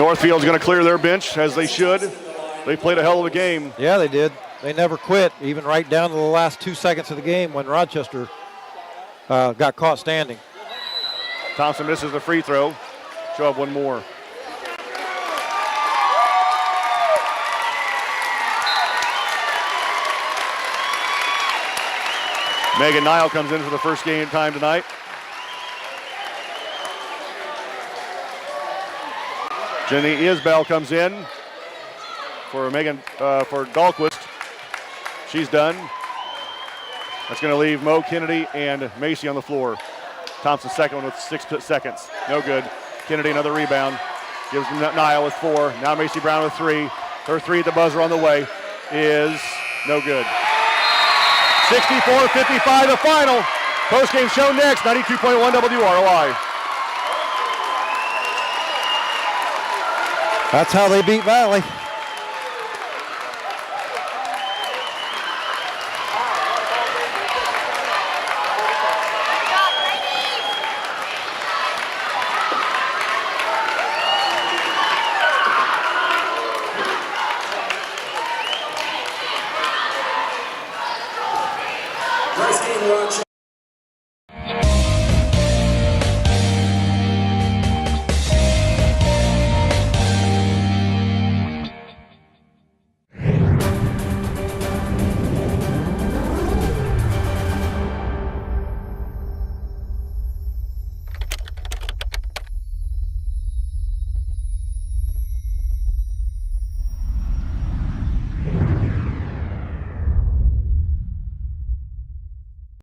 Northfield's going to clear their bench, as they should. They played a hell of a game. Yeah, they did. They never quit, even right down to the last 2 seconds of the game when Rochester got caught standing. Thompson misses the free throw. Show up one more. Megan Nile comes in for the first game time tonight. Jenny Isbell comes in for for Dahlquist. She's done. That's going to leave Mo Kennedy and Macy on the floor. Thompson second one with 6 seconds. No good. Kennedy another rebound. Gives Nile with 4. Now Macy Brown with 3. Her 3 at the buzzer on the way is no good. 64-55 the final. Post-game show next, 92.1 WROI. That's how they beat Valley.